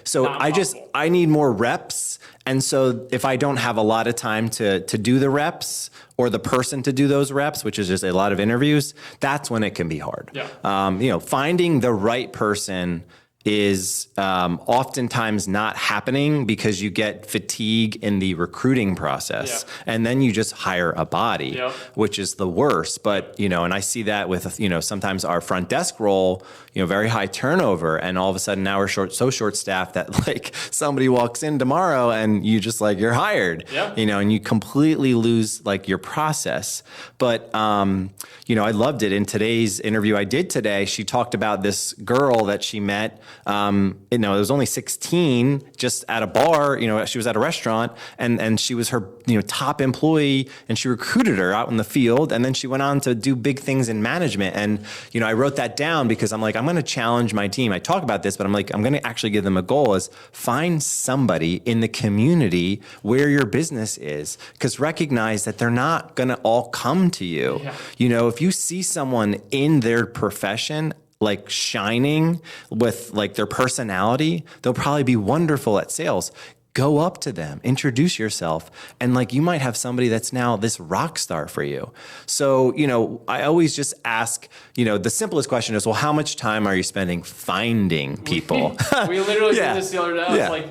so I need more reps. And so if I don't have a lot of time to do the reps or the person to do those reps, which is just a lot of interviews, that's when it can be hard. Yeah. Finding the right person is oftentimes not happening because you get fatigue in the recruiting process. And then you just hire a body, which is the worst. But, and I see that with, sometimes our front desk role, very high turnover. And all of a sudden now we're so short staffed that like somebody walks in tomorrow and you just like, you're hired, and you completely lose like your process. But, I loved it. In today's interview I did today, she talked about this girl that she met. It was only 16, just at a bar. She was at a restaurant, and she was her top employee, and she recruited her out in the field, and then she went on to do big things in management. And I wrote that down because I'm like, I'm going to challenge my team. I talk about this, but I'm like, I'm going to actually give them a goal: is find somebody in the community where your business is, because recognize that they're not going to all come to you. If you see someone in their profession like shining with like their personality, they'll probably be wonderful at sales. Go up to them, introduce yourself, and like you might have somebody that's now this rock star for you. So, I always just ask, the simplest question is, well, how much time are you spending finding people? We literally did this the other day. It's like,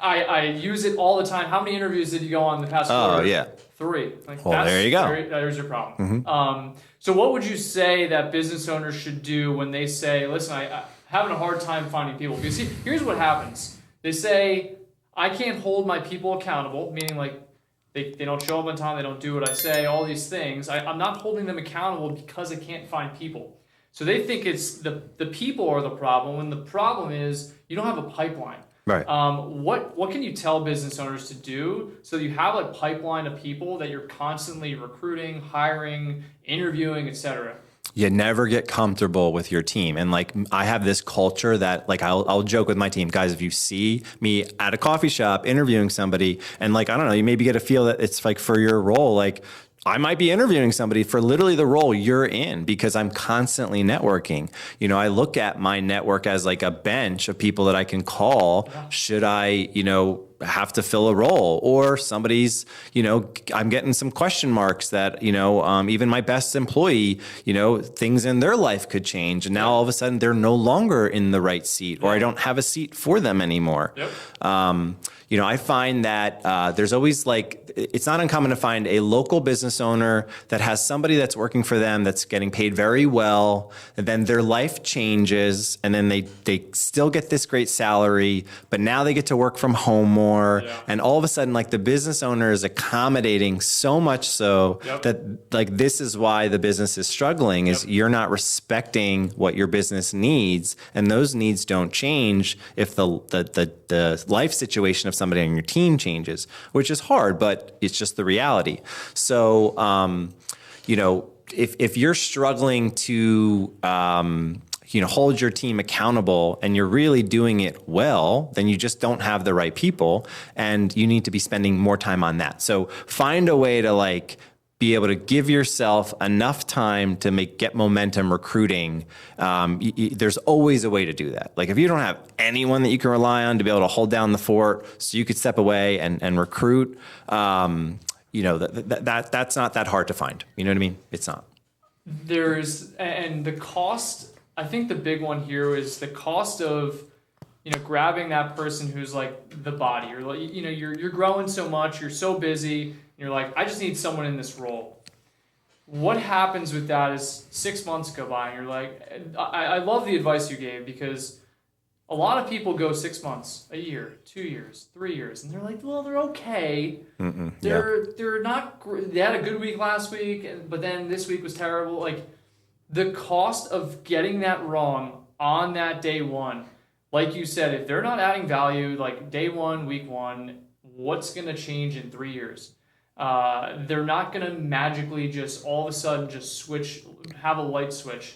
I use it all the time. How many interviews did you go on the past quarter? 3. Well, there you go. There's your problem. So what would you say that business owners should do when they say, listen, I'm having a hard time finding people? Because see, here's what happens. They say, I can't hold my people accountable, meaning like they don't show up on time, they don't do what I say, all these things. I'm not holding them accountable because I can't find people. So they think it's the people are the problem, when the problem is you don't have a pipeline. Right. What can you tell business owners to do so that you have a pipeline of people that you're constantly recruiting, hiring, interviewing, etc.? You never get comfortable with your team. And like, I have this culture that like, I'll joke with my team, guys, if you see me at a coffee shop interviewing somebody and like, I don't know, you maybe get a feel that it's like for your role, like I might be interviewing somebody for literally the role you're in because I'm constantly networking. I look at my network as like a bench of people that I can call should I, have to fill a role, or somebody's, I'm getting some question marks that, even my best employee, things in their life could change. And now all of a sudden they're no longer in the right seat, or I don't have a seat for them anymore. I find that there's always like, it's not uncommon to find a local business owner that has somebody that's working for them that's getting paid very well, and then their life changes, and then they still get this great salary, but now they get to work from home more. And all of a sudden, like the business owner is accommodating so much so that like this is why the business is struggling, is you're not respecting what your business needs, and those needs don't change if the life situation of somebody on your team changes, which is hard, but it's just the reality. So, if you're struggling to, hold your team accountable and you're really doing it well, then you just don't have the right people, and you need to be spending more time on that. So find a way to like be able to give yourself enough time to get momentum recruiting. There's always a way to do that. Like if you don't have anyone that you can rely on to be able to hold down the fort so you could step away and recruit, that's not that hard to find. You know what I mean? It's not. And the cost, I think the big one here is the cost of, grabbing that person who's like the body, or like, you're growing so much, you're so busy, and you're like, I just need someone in this role. What happens with that is 6 months go by and you're like, I love the advice you gave, because a lot of people go 6 months, a year, 2 years, 3 years, and they're like, well, they're okay. They're not, they had a good week last week, but then this week was terrible. Like, the cost of getting that wrong on that day one, like you said, if they're not adding value, like day one, week one, what's going to change in 3 years? They're not going to magically just all of a sudden just switch, have a light switch.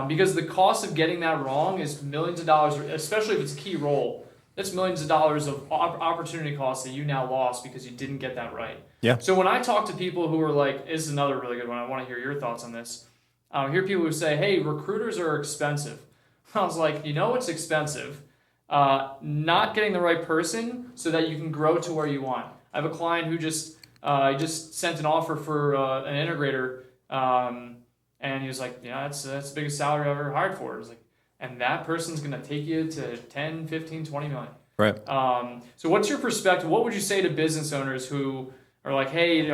because the cost of getting that wrong is millions of dollars, especially if it's a key role. That's millions of dollars of opportunity costs that you now lost because you didn't get that right. Yeah. So when I talk to people who are like, this is another really good one, I want to hear your thoughts on this. I hear people who say, hey, recruiters are expensive. I was like, you know what's expensive? Not getting the right person so that you can grow to where you want. I have a client who just sent an offer for an integrator, and he was like, yeah, that's the biggest salary I've ever hired for. It was like, and that person's going to take you to 10, 15, 20 million. Right. So what's your perspective? What would you say to business owners who are like, hey,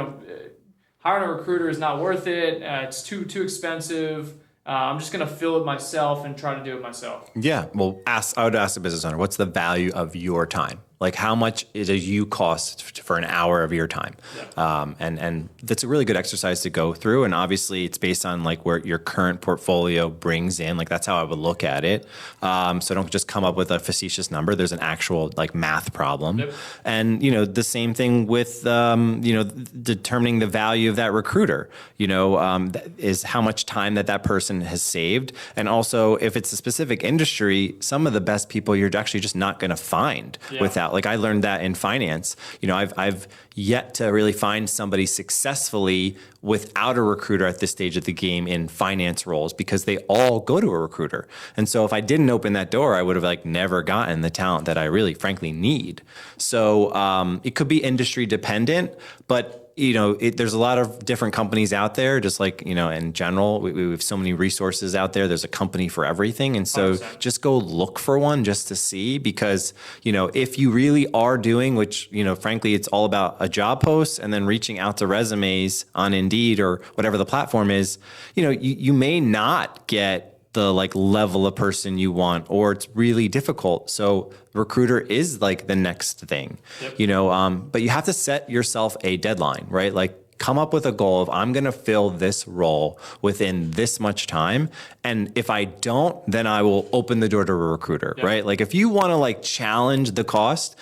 hiring a recruiter is not worth it. It's too expensive. I'm just going to fill it myself and try to do it myself. Yeah. Well, I would ask the business owner, what's the value of your time? Like, how much does you cost for an hour of your time? Yeah. And that's a really good exercise to go through. And obviously, it's based on like where your current portfolio brings in. Like, that's how I would look at it. So don't just come up with a facetious number. There's an actual like math problem. Yep. And the same thing with determining the value of that recruiter. Is how much time that person has saved, and also if it's a specific industry, some of the best people you're actually just not going to find without. Like I learned that in finance. I've yet to really find somebody successfully without a recruiter at this stage of the game in finance roles, because they all go to a recruiter. And so if I didn't open that door, I would have never gotten the talent that I really frankly need. So it could be industry dependent, but there's a lot of different companies out there, just like, in general, we have so many resources out there. There's a company for everything. And so 100%. Just go look for one just to see, because, if you really are doing, which, frankly, it's all about a job post and then reaching out to resumes on Indeed or whatever the platform is, you may not get the level of person you want, or it's really difficult. So recruiter is the next thing, yep. But you have to set yourself a deadline, right? Come up with a goal of, I'm going to fill this role within this much time. And if I don't, then I will open the door to a recruiter, yep. Right? If you want to challenge the cost,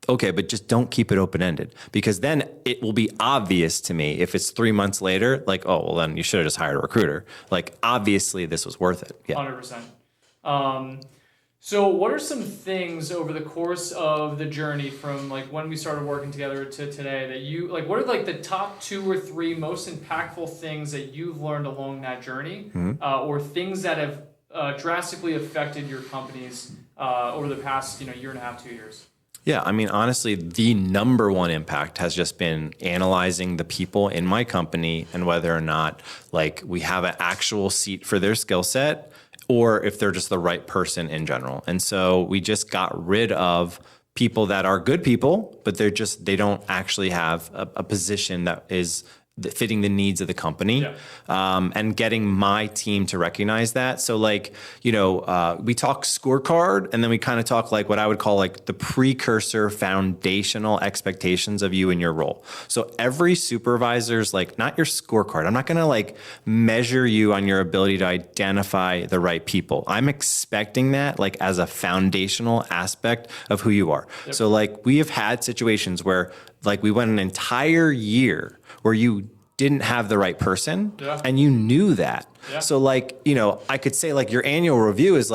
okay, but just don't keep it open-ended, because then it will be obvious to me if it's 3 months later, oh, well, then you should have just hired a recruiter. Obviously this was worth it. Yeah. 100%. So what are some things over the course of the journey from when we started working together to today that you, what are the top 2 or 3 most impactful things that you've learned along that journey, mm-hmm. Or things that have drastically affected your companies over the past, year and a half, 2 years? Yeah, I mean, honestly, the number one impact has just been analyzing the people in my company and whether or not we have an actual seat for their skill set, or if they're just the right person in general. And so we just got rid of people that are good people, but they don't actually have a position that is fitting the needs of the company, yeah. And getting my team to recognize that. So we talk scorecard, and then we kind of talk what I would call the precursor foundational expectations of you and your role. So every supervisor's not your scorecard. I'm not going to measure you on your ability to identify the right people. I'm expecting that as a foundational aspect of who you are. Yep. So we have had situations where we went an entire year where you didn't have the right person, yeah. And you knew that. Yeah. So I could say your annual review is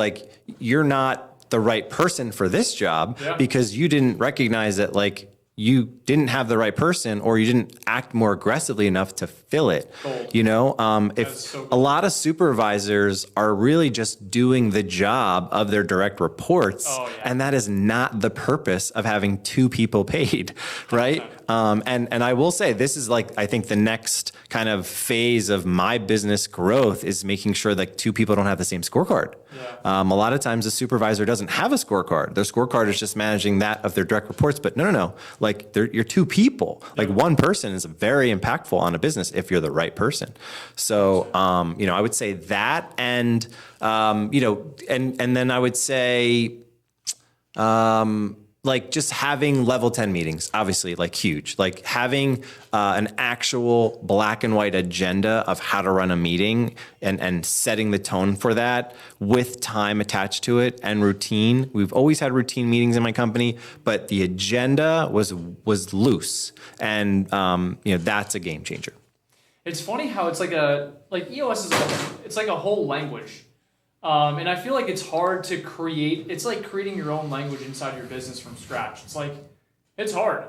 you're not the right person for this job, yeah. Because you didn't recognize that you didn't have the right person, or you didn't act more aggressively enough to fill it. Gold. If so a lot of supervisors are really just doing the job of their direct reports, yeah. And that is not the purpose of having 2 people paid, right? And I will say, this is I think the next kind of phase of my business growth is making sure 2 people don't have the same scorecard. Yeah. A lot of times the supervisor doesn't have a scorecard. Their scorecard is just managing that of their direct reports, but no. You're 2 people. Yeah. One person is very impactful on a business if you're the right person. So, I would say that, and then I would say, just having level 10 meetings, obviously huge, having an actual black and white agenda of how to run a meeting, and setting the tone for that with time attached to it and routine. We've always had routine meetings in my company, but the agenda was loose, and that's a game changer. It's funny how it's EOS is it's a whole language. And I feel like it's hard to create. It's like creating your own language inside your business from scratch. It's like, it's hard.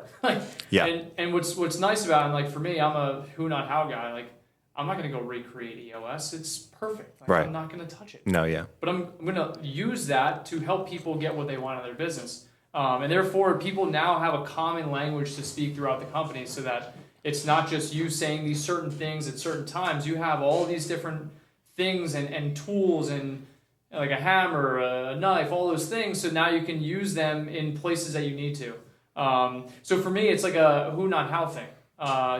Yeah. And what's nice about it, and like for me, I'm a who not how guy. Like I'm not going to go recreate EOS. It's perfect. Like, Right. I'm not going to touch it. No, yeah. But I'm going to use that to help people get what they want in their business. And therefore, people now have a common language to speak throughout the company so that it's not just you saying these certain things at certain times. You have all these different things and tools and like a hammer, a knife, all those things. So now you can use them in places that you need to. So for me, it's like a who, not how thing.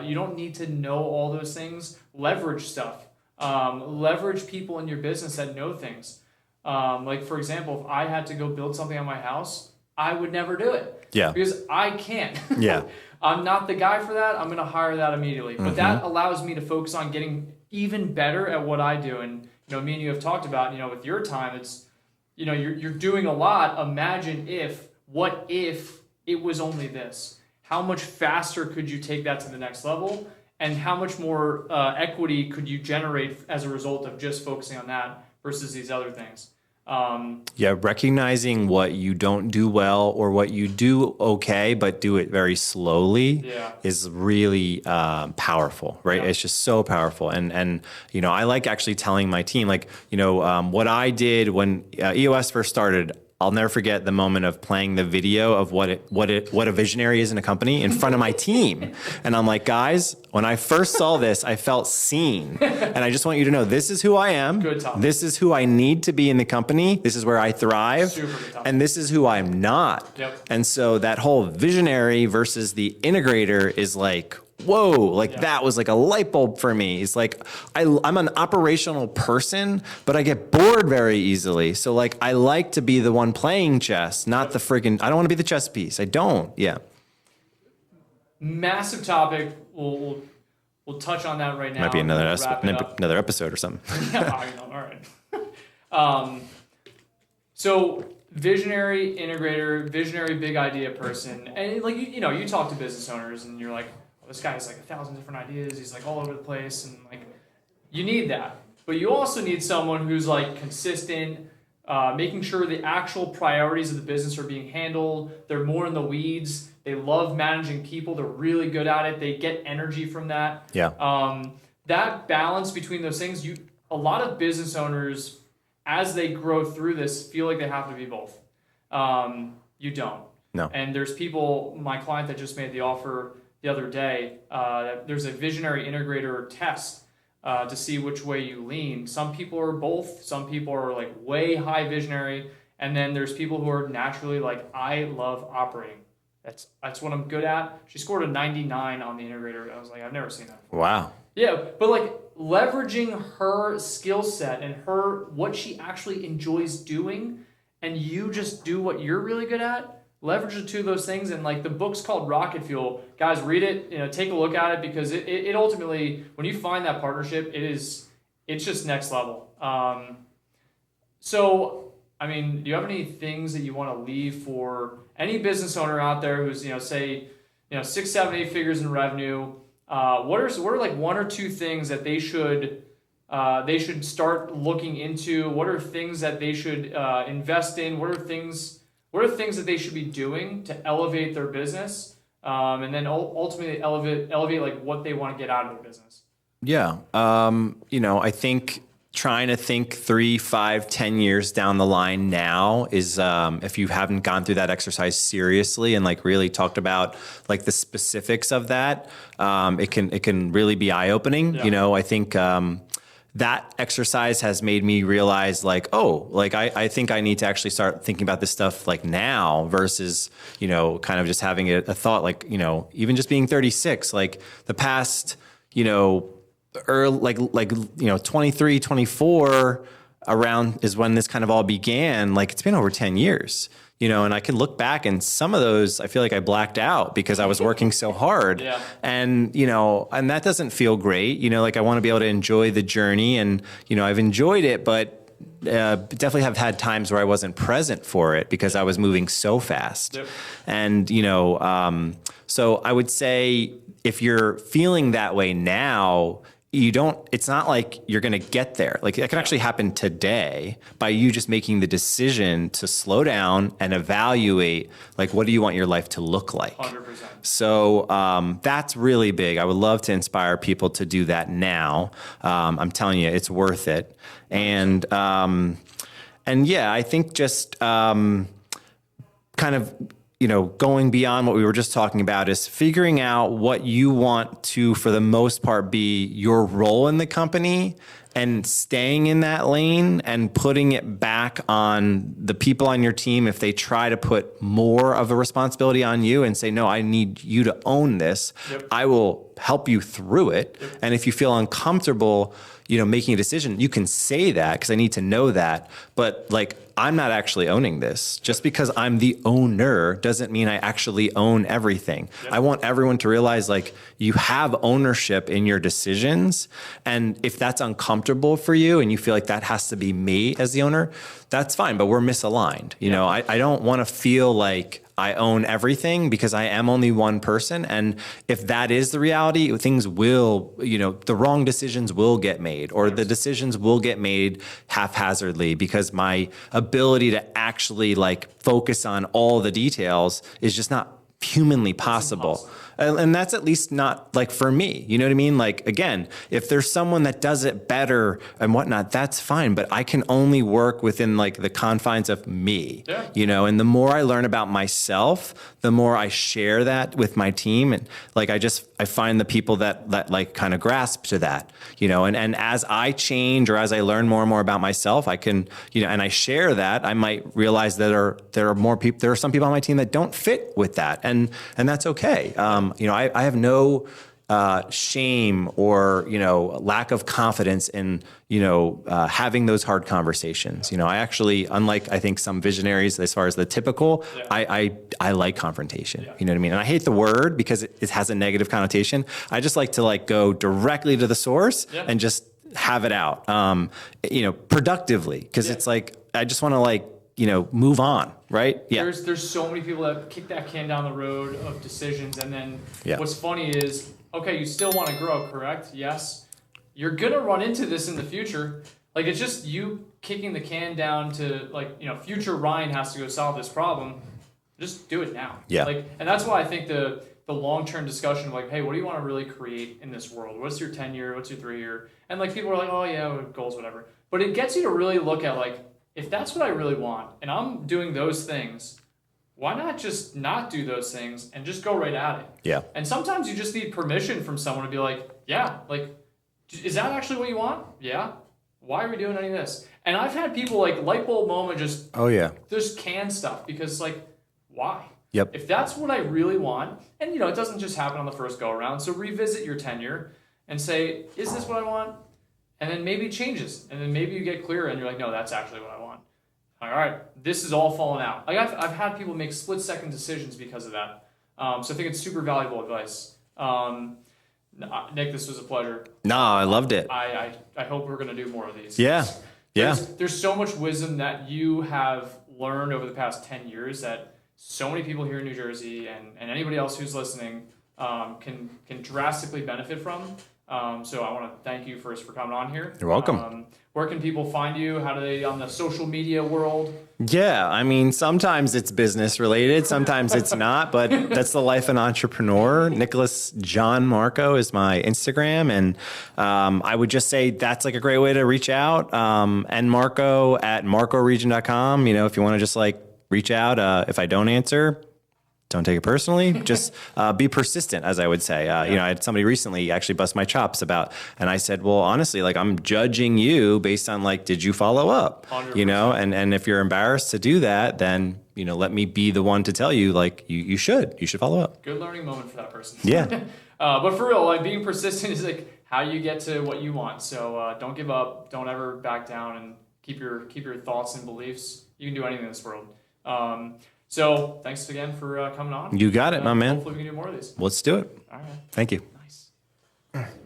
You don't need to know all those things. Leverage stuff. Leverage people in your business that know things. Like for example, if I had to go build something on my house, I would never do it. Yeah. Because I can't. Yeah. I'm not the guy for that. I'm going to hire that immediately. But that allows me to focus on getting even better at what I do. And, me and you have talked about, with your time, it's, you're doing a lot. Imagine what if it was only this? How much faster could you take that to the next level? And how much more equity could you generate as a result of just focusing on that versus these other things? Recognizing what you don't do well or what you do okay, but do it very slowly is really powerful, right? Yeah. It's just so powerful. And I like actually telling my team, what I did when EOS first started. I'll never forget the moment of playing the video of what a visionary is in a company in front of my team. And I'm like, guys, when I first saw this, I felt seen. And I just want you to know, this is who I am. Good topic. This is who I need to be in the company. This is where I thrive. Super good topic. And this is who I'm not. Yep. And so that whole visionary versus the integrator is like, whoa, that was like a light bulb for me. It's like, I'm an operational person, but I get bored very easily. So I like to be the one playing chess, not the friggin', I don't want to be the chess piece. I don't. Yeah. Massive topic. We'll touch on that right now. Might be another episode or something. All right. So visionary integrator, visionary big idea person. And you talk to business owners and you're like, this guy has 1,000 different ideas. He's all over the place, and you need that. But you also need someone who's consistent, making sure the actual priorities of the business are being handled. They're more in the weeds. They love managing people. They're really good at it. They get energy from that. Yeah. That balance between those things, a lot of business owners, as they grow through this, feel like they have to be both. You don't. No. And there's people, my client that just made the offer the other day, there's a visionary integrator test to see which way you lean. Some people are both. Some people are way high visionary, and then there's people who are naturally I love operating. That's what I'm good at. She scored a 99 on the integrator. I was like, I've never seen that before. Wow. Yeah, but leveraging her skill set and what she actually enjoys doing, and you just do what you're really good at. Leverage the two of those things, and the book's called Rocket Fuel. Guys, read it. Take a look at it, because it ultimately, when you find that partnership, it's just next level. So, do you have any things that you want to leave for any business owner out there who's say 6, 7, 8 figures in revenue? What are one or two things that they should start looking into? What are things that they should invest in? What are things that they should be doing to elevate their business, and then ultimately elevate what they want to get out of their business? Yeah. I think trying to think 3, 5, 10 years down the line now is, if you haven't gone through that exercise seriously and really talked about the specifics of that, it can really be eye-opening. Yeah. I think, that exercise has made me realize I think I need to actually start thinking about this stuff now versus, kind of just having a thought, even just being 36, the past, early, 23, 24 around is when this kind of all began. It's been over 10 years. And I can look back, and some of those, I feel like I blacked out because I was working so hard. Yeah. And, and that doesn't feel great. I want to be able to enjoy the journey, and, I've enjoyed it, but definitely have had times where I wasn't present for it because I was moving so fast. Yep. And, so I would say if you're feeling that way now, it's not like you're going to get there. Like that can actually happen today by you just making the decision to slow down and evaluate, like, what do you want your life to look like? 100%. So that's really big. I would love to inspire people to do that now. I'm telling you, it's worth it. And yeah, I think just kind of, going beyond what we were just talking about is figuring out what you want to, for the most part, be your role in the company and staying in that lane and putting it back on the people on your team. If they try to put more of a responsibility on you and say, no, I need you to own this, I will help you through it. And if you feel uncomfortable, making a decision, you can say that because I need to know that. But like, I'm not actually owning this. Just because I'm the owner doesn't mean I actually own everything. I want everyone to realize, like, you have ownership in your decisions. And if that's uncomfortable for you and you feel like that has to be me as the owner, that's fine, but we're misaligned. I don't want to feel like I own everything because I am only one person. And if that is the reality, things will, the wrong decisions will get made, or the decisions will get made haphazardly because my ability to actually like focus on all the details is just not humanly possible. And that's at least not like for me, you know what I mean? Like, again, if there's someone that does it better and whatnot, that's fine. But I can only work within like the confines of me, and the more I learn about myself, the more I share that with my team. And like, I find the people that like kind of grasp to that, and as I change or as I learn more and more about myself, I can, and I share that, I might realize that there are some people on my team that don't fit with that. And that's okay. I have no shame or, lack of confidence in, having those hard conversations. I actually, unlike I think some visionaries as far as the typical, I like confrontation. You know what I mean? And I hate the word because it has a negative connotation. I just like to go directly to the source and just have it out, productively. Because it's like, I just want to move on, right? Yeah. There's so many people that kick that can down the road of decisions, and then what's funny is, okay, you still want to grow, correct? Yes. You're gonna run into this in the future. Like, it's just you kicking the can down to future Ryan has to go solve this problem. Just do it now. Yeah. And that's why I think the long-term discussion of hey, what do you want to really create in this world? What's your 10-year? What's your 3-year? And people are like, oh yeah, goals, whatever. But it gets you to really look at if that's what I really want, and I'm doing those things, why not just not do those things and just go right at it? Yeah. And sometimes you just need permission from someone to be like, yeah, is that actually what you want? Yeah. Why are we doing any of this? And I've had people light bulb moment just, just can stuff because why? Yep. If that's what I really want, and it doesn't just happen on the first go around, so revisit your tenure and say, is this what I want? And then maybe it changes, and then maybe you get clearer, and you're like, no, that's actually what I want. All right, this is all falling out. I've had people make split-second decisions because of that. So I think it's super valuable advice. Nick, this was a pleasure. No, I loved it. I hope we're going to do more of these. Yeah, There's so much wisdom that you have learned over the past 10 years that so many people here in New Jersey and anybody else who's listening can drastically benefit from. So I want to thank you first for coming on here. You're welcome. Where can people find you? How do they on the social media world? Yeah, I mean, sometimes it's business related, sometimes it's not, but that's the life of an entrepreneur. Nicholas John Marco is my Instagram, and I would just say that's a great way to reach out. And Marco at marcoregion.com. If you want to just reach out. If I don't answer, don't take it personally. Just be persistent, as I would say. I had somebody recently actually bust my chops and I said, well, honestly, I'm judging you based on did you follow up? 100%. And if you're embarrassed to do that, then let me be the one to tell you you should follow up. Good learning moment for that person. Yeah. But for real, being persistent is how you get to what you want. So don't give up. Don't ever back down, and keep your thoughts and beliefs. You can do anything in this world. So thanks again for coming on. You got it, my man. Hopefully we can do more of these. Let's do it. All right. Thank you.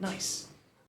Nice.